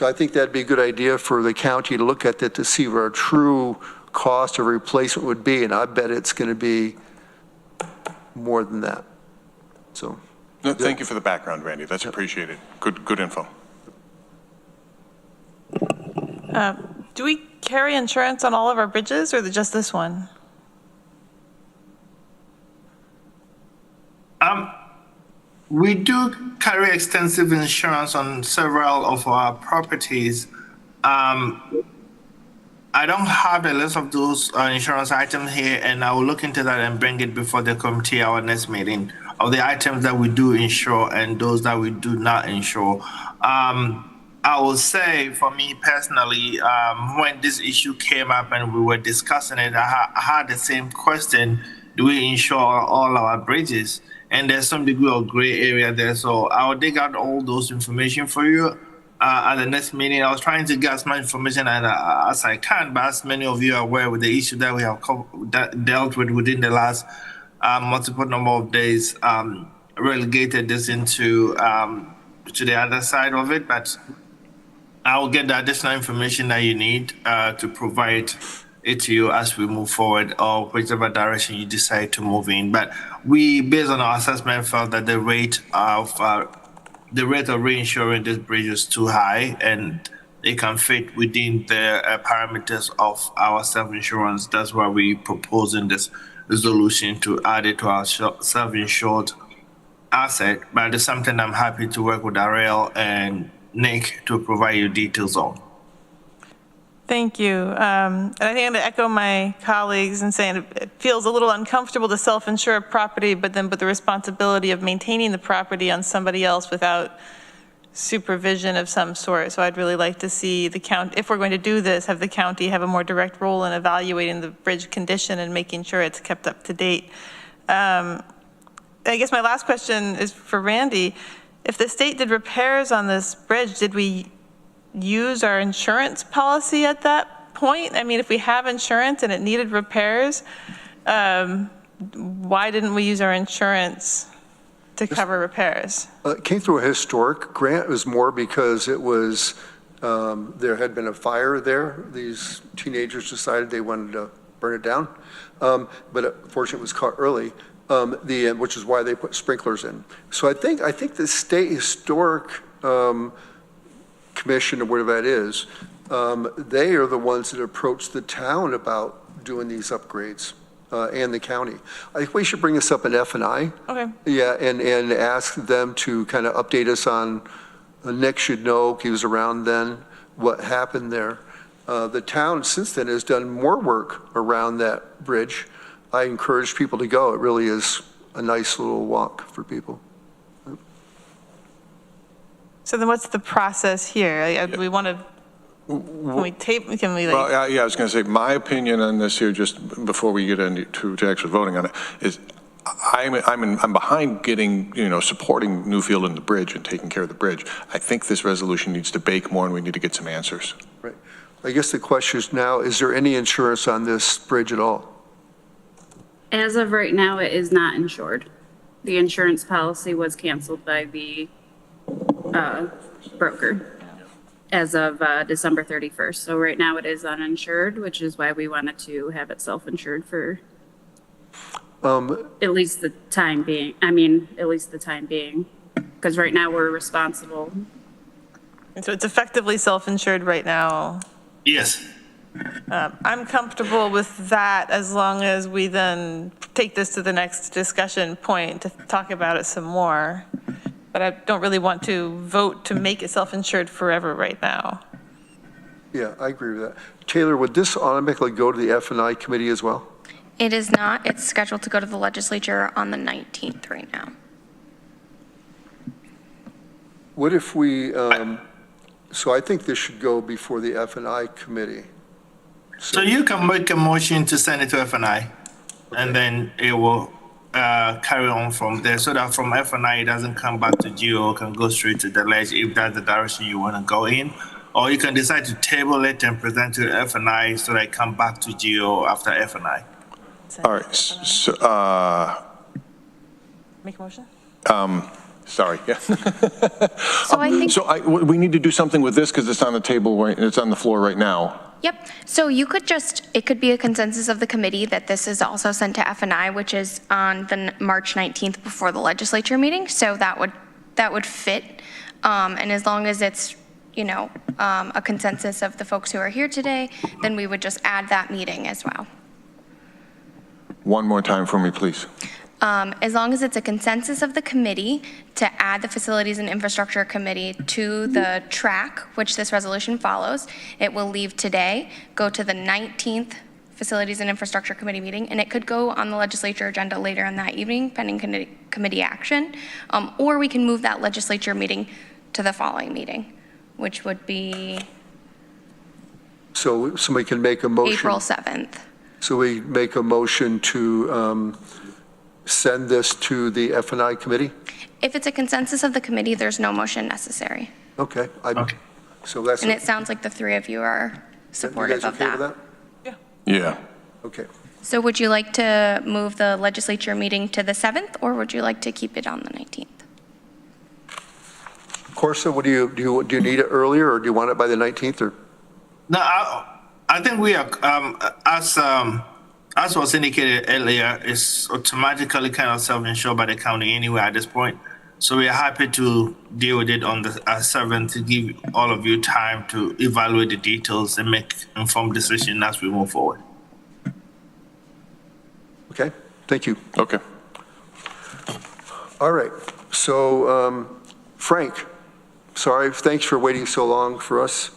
I think that'd be a good idea for the county to look at that to see where our true cost of replacement would be, and I bet it's going to be more than that. So. No, thank you for the background, Randy. That's appreciated. Good info. Do we carry insurance on all of our bridges, or just this one? We do carry extensive insurance on several of our properties. I don't have a list of those insurance items here, and I will look into that and bring it before the committee our next meeting of the items that we do insure and those that we do not insure. I will say, for me personally, when this issue came up and we were discussing it, I had the same question: do we insure all our bridges? And there's some degree of gray area there, so I will dig out all those information for you at the next meeting. I was trying to get as much information as I can, but as many of you are aware with the issue that we have dealt with within the last multiple number of days, relegated this into to the other side of it. But I will get the additional information that you need to provide it to you as we move forward, or whichever direction you decide to move in. But we, based on our assessment, felt that the rate of reinsuring this bridge is too high, and it can fit within the parameters of our self-insurance. That's why we proposing this resolution to add it to our self-insured asset. But it's something I'm happy to work with Ariel and Nick to provide you details on. Thank you. And I think I'm going to echo my colleagues in saying it feels a little uncomfortable to self-insure a property, but then put the responsibility of maintaining the property on somebody else without supervision of some sort. So I'd really like to see the county, if we're going to do this, have the county have a more direct role in evaluating the bridge condition and making sure it's kept up to date. I guess my last question is for Randy. If the state did repairs on this bridge, did we use our insurance policy at that point? I mean, if we have insurance and it needed repairs, why didn't we use our insurance to cover repairs? It came through a historic grant. It was more because it was, there had been a fire there. These teenagers decided they wanted to burn it down. But unfortunately it was caught early, which is why they put sprinklers in. So I think the State Historic Commission, or whatever that is, they are the ones that approach the town about doing these upgrades. And the county. I think we should bring this up in F&I. Okay. Yeah, and ask them to kind of update us on, Nick should know, he was around then, what happened there. The town since then has done more work around that bridge. I encourage people to go. It really is a nice little walk for people. So then what's the process here? We want to, can we like? Well, yeah, I was going to say, my opinion on this here, just before we get into actually voting on it, is I'm behind getting, supporting Newfield and the bridge and taking care of the bridge. I think this resolution needs to bake more and we need to get some answers. Right. I guess the question is now, is there any insurance on this bridge at all? As of right now, it is not insured. The insurance policy was canceled by the broker as of December 31st. So right now it is uninsured, which is why we wanted to have it self-insured for at least the time being. Because right now we're responsible. And so it's effectively self-insured right now. Yes. I'm comfortable with that as long as we then take this to the next discussion point to talk about it some more. But I don't really want to vote to make it self-insured forever right now. Yeah, I agree with that. Taylor, would this automatically go to the F&I committee as well? It is not. It's scheduled to go to the legislature on the 19th right now. What if we, so I think this should go before the F&I committee. So you can make a motion to send it to F&I, and then it will carry on from there, so that from F&I it doesn't come back to GO, can go straight to the ledge if that's the direction you want to go in. Or you can decide to table it and present to F&I so that it come back to GO after F&I. All right, so, Make a motion? sorry, yeah. So I think. We need to do something with this because it's on the table, it's on the floor right now. Yep. So you could it could be a consensus of the committee that this is also sent to F&I, which is on the March 19th before the legislature meeting. So that would fit. And as long as it's, a consensus of the folks who are here today, then we would just add that meeting as well. One more time for me, please. As long as it's a consensus of the committee to add the Facilities and Infrastructure Committee to the track, which this resolution follows, it will leave today, go to the 19th Facilities and Infrastructure Committee meeting, and it could go on the legislature agenda later in that evening, pending committee action, or we can move that legislature meeting to the following meeting, which would be So somebody can make a motion. April 7th. So we make a motion to send this to the F&I committee? If it's a consensus of the committee, there's no motion necessary. Okay. So that's. And it sounds like the three of you are supportive of You guys okay that. with that? Yeah. Okay. So would you like to move the legislature meeting to the 7th, or would you like to keep it on the 19th? Corsa, what do you need it earlier, or do you want it by the 19th, or? No, I think we are, as was indicated earlier, it's automatically kind of self-insured by the county anyway at this point. So we are happy to deal with it on the 7th to give all of you time to evaluate the details and make informed decision as we move forward. Okay, thank you. Okay. All right, so Frank, sorry, thanks for waiting so long for us.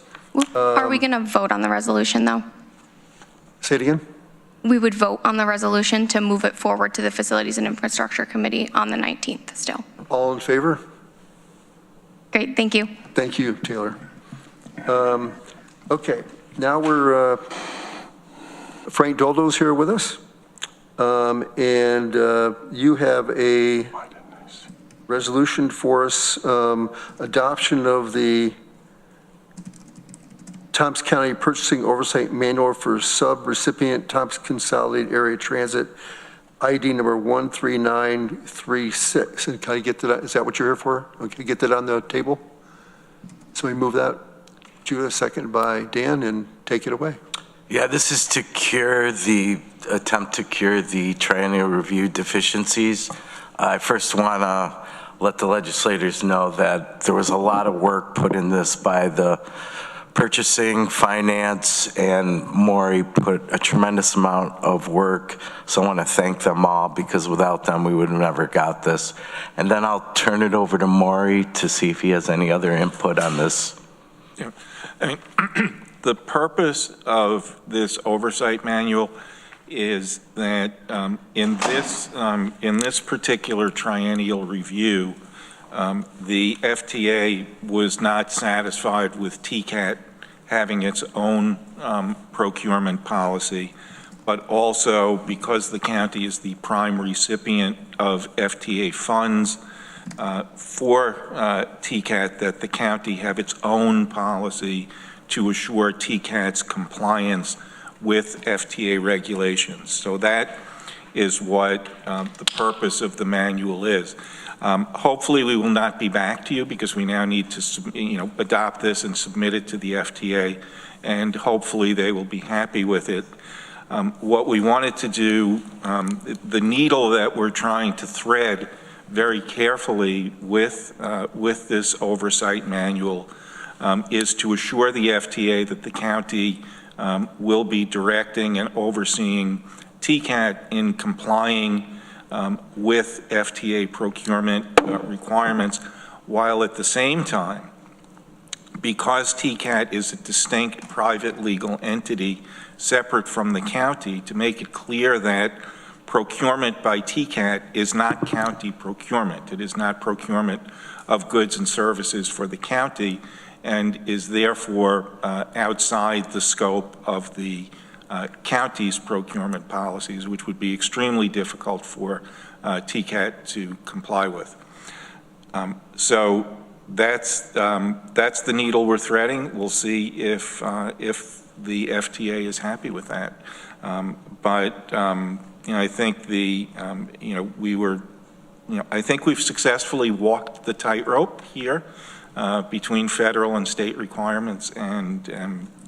Are we going to vote on the resolution, though? Say it again? We would vote on the resolution to move it forward to the Facilities and Infrastructure Committee on the 19th still. All in favor? Great, thank you. Thank you, Taylor. Okay, now we're, Frank Doldo's here with us. And you have a resolution for us, adoption of the Tompkins County Purchasing Oversight Manual for Sub-Recipient Tompkins Consolidated Area Transit, ID number 13936. And can I get to that? Is that what you're here for? Okay, get that on the table. Somebody move that. Judah, second by Dan, and take it away. Yeah, this is to attempt to cure the triennial review deficiencies. I first want to let the legislators know that there was a lot of work put in this by the purchasing, finance, and Maury put a tremendous amount of work. So I want to thank them all, because without them, we would have never got this. And then I'll turn it over to Maury to see if he has any other input on this. Yeah. I mean, the purpose of this oversight manual is that in this particular triennial review, the FTA was not satisfied with TCAT having its own procurement policy, but also because the county is the prime recipient of FTA funds for TCAT, that the county have its own policy to assure TCAT's compliance with FTA regulations. So that is what the purpose of the manual is. Hopefully we will not be back to you, because we now need to adopt this and submit it to the FTA, and hopefully they will be happy with it. What we wanted to do, the needle that we're trying to thread very carefully with this oversight manual is to assure the FTA that the county will be directing and overseeing TCAT in complying with FTA procurement requirements, while at the same time, because TCAT is a distinct private legal entity separate from the county, to make it clear that procurement by TCAT is not county procurement. It is not procurement of goods and services for the county, and is therefore outside the scope of the county's procurement policies, which would be extremely difficult for TCAT to comply with. So that's the needle we're threading. We'll see if the FTA is happy with that. I think I think we've successfully walked the tightrope here between federal and state requirements, and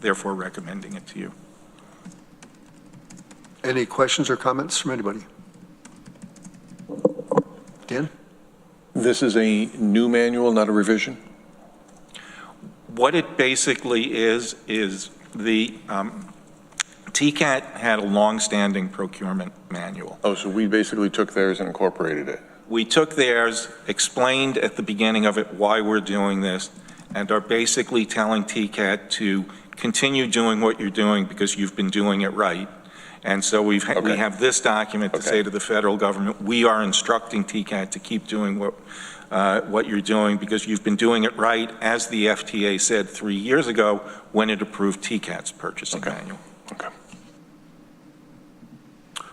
therefore recommending it to you. Any questions or comments from anybody? Dan? This is a new manual, not a revision? What it basically is the TCAT had a long-standing procurement manual. Oh, so we basically took theirs and incorporated it. We took theirs, explained at the beginning of it why we're doing this, and are basically telling TCAT to continue doing what you're doing because you've been doing it right. And so we have this document to say to the federal government, we are instructing TCAT to keep doing what you're doing because you've been doing it right, as the FTA said 3 years ago when it approved TCAT's purchasing manual. Okay.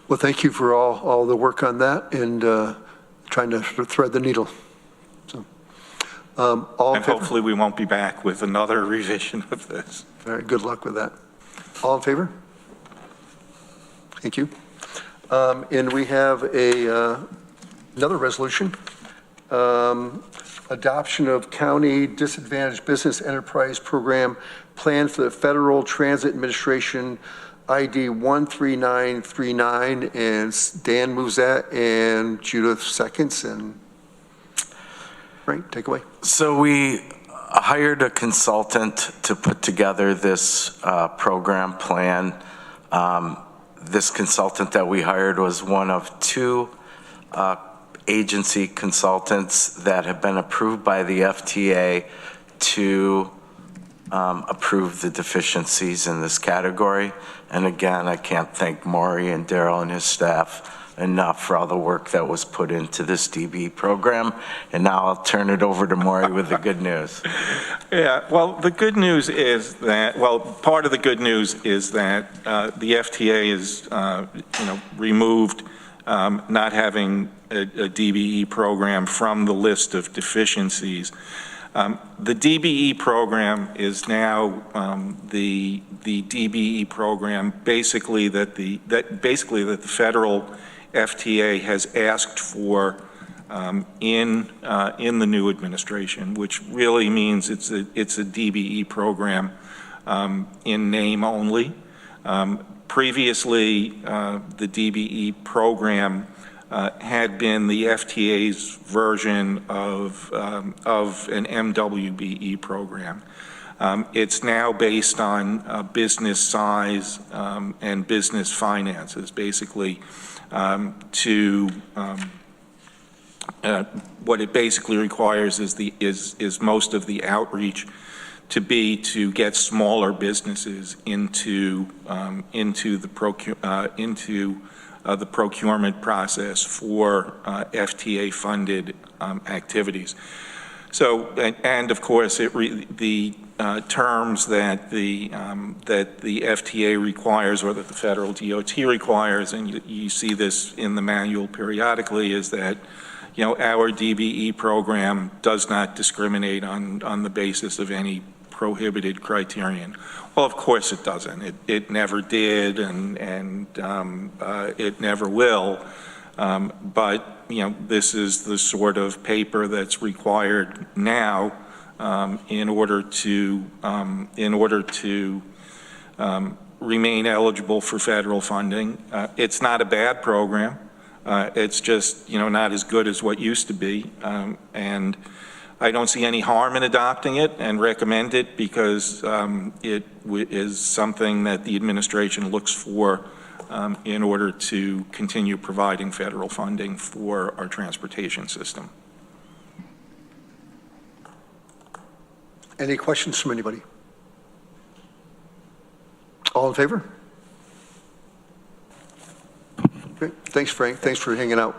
Well, thank you for all the work on that, and trying to thread the needle. So, all in favor? Hopefully we won't be back with another revision of this. All right, good luck with that. All in favor? Thank you. And we have another resolution, adoption of County Disadvantaged Business Enterprise Program Plan for the Federal Transit Administration, ID 13939, and Dan moves that, and Judith seconds, and Frank, take away. So we hired a consultant to put together this program plan. This consultant that we hired was one of two agency consultants that have been approved by the FTA to approve the deficiencies in this category. And again, I can't thank Maury and Daryl and his staff enough for all the work that was put into this DB program. And now I'll turn it over to Maury with the good news. Yeah, well, the good news is that, well, part of the good news is that the FTA is, removed not having a DBE program from the list of deficiencies. The DBE program is now the DBE program basically that the federal FTA has asked for in the new administration, which really means it's a DBE program in name only. Previously, the DBE program had been the FTA's version of an MWBE program. It's now based on business size and business finances, basically, what it basically requires is most of the outreach to get smaller businesses into the procurement process for FTA-funded activities. So, and of course, the terms that the FTA requires, or that the federal DOT requires, and you see this in the manual periodically, is that our DBE program does not discriminate on the basis of any prohibited criterion. Well, of course it doesn't. It never did, and it never will. But this is the sort of paper that's required now in order to remain eligible for federal funding. It's not a bad program. It's just not as good as what used to be, and I don't see any harm in adopting it and recommend it because it is something that the administration looks for in order to continue providing federal funding for our transportation system. Any questions from anybody? All in favor? Okay. Thanks, Frank. Thanks for hanging out.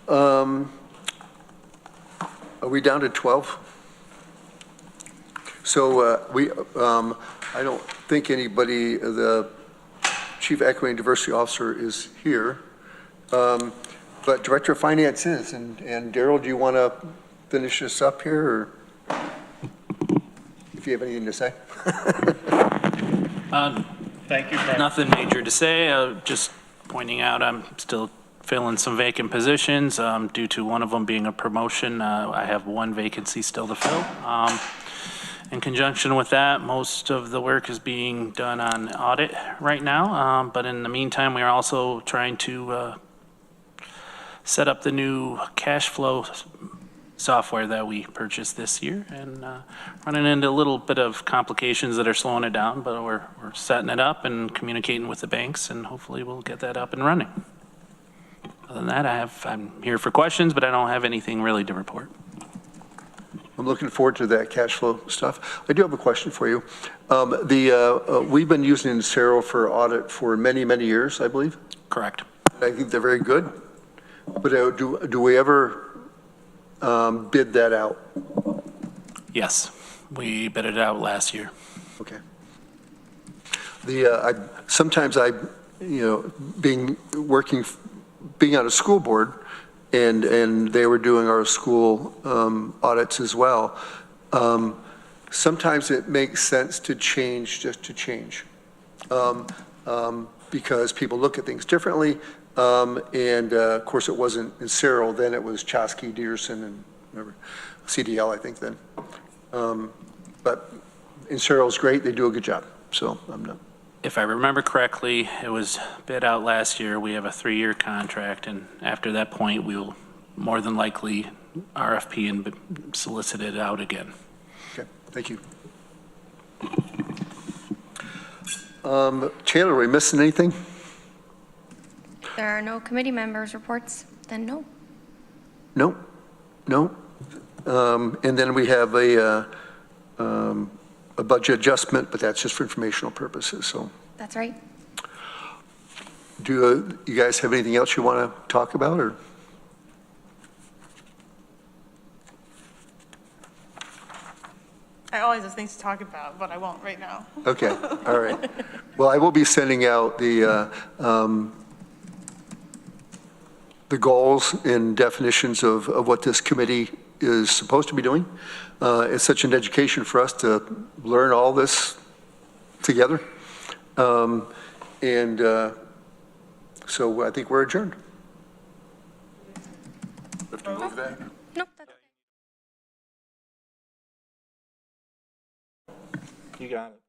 Are we down to 12? So I don't think anybody, the Chief Equity and Diversity Officer is here, but Director of Finance is. And Daryl, do you want to finish this up here, or if you have anything to say? Thank you. Nothing major to say. Just pointing out I'm still filling some vacant positions due to one of them being a promotion. I have one vacancy still to fill. In conjunction with that, most of the work is being done on audit right now. But in the meantime, we are also trying to set up the new cash flow software that we purchased this year, and running into a little bit of complications that are slowing it down, but we're setting it up and communicating with the banks, and hopefully we'll get that up and running. Other than that, I'm here for questions, but I don't have anything really to report. I'm looking forward to that cash flow stuff. I do have a question for you. We've been using Insero for audit for many, many years, I believe. Correct. I think they're very good. But do we ever bid that out? Yes, we bid it out last year. Okay. Sometimes being on a school board, and they were doing our school audits as well. Sometimes it makes sense to change just to change, because people look at things differently. And of course, it wasn't Insero then; it was Chosky, Dearson, and whatever, CDL, I think then. But Insero is great; they do a good job. So I'm not. If I remember correctly, it was bid out last year. We have a 3-year contract, and after that point, we'll more than likely RFP and solicit it out again. Okay, thank you. Taylor, are we missing anything? There are no committee members' reports, then no. No. And then we have a budget adjustment, but that's just for informational purposes, so. That's right. Do you guys have anything else you want to talk about, or? I always have things to talk about, but I won't right now. Okay, all right. Well, I will be sending out the goals and definitions of what this committee is supposed to be doing. It's such an education for us to learn all this together. So I think we're adjourned. Have to move that? Nope, that's okay. You got it.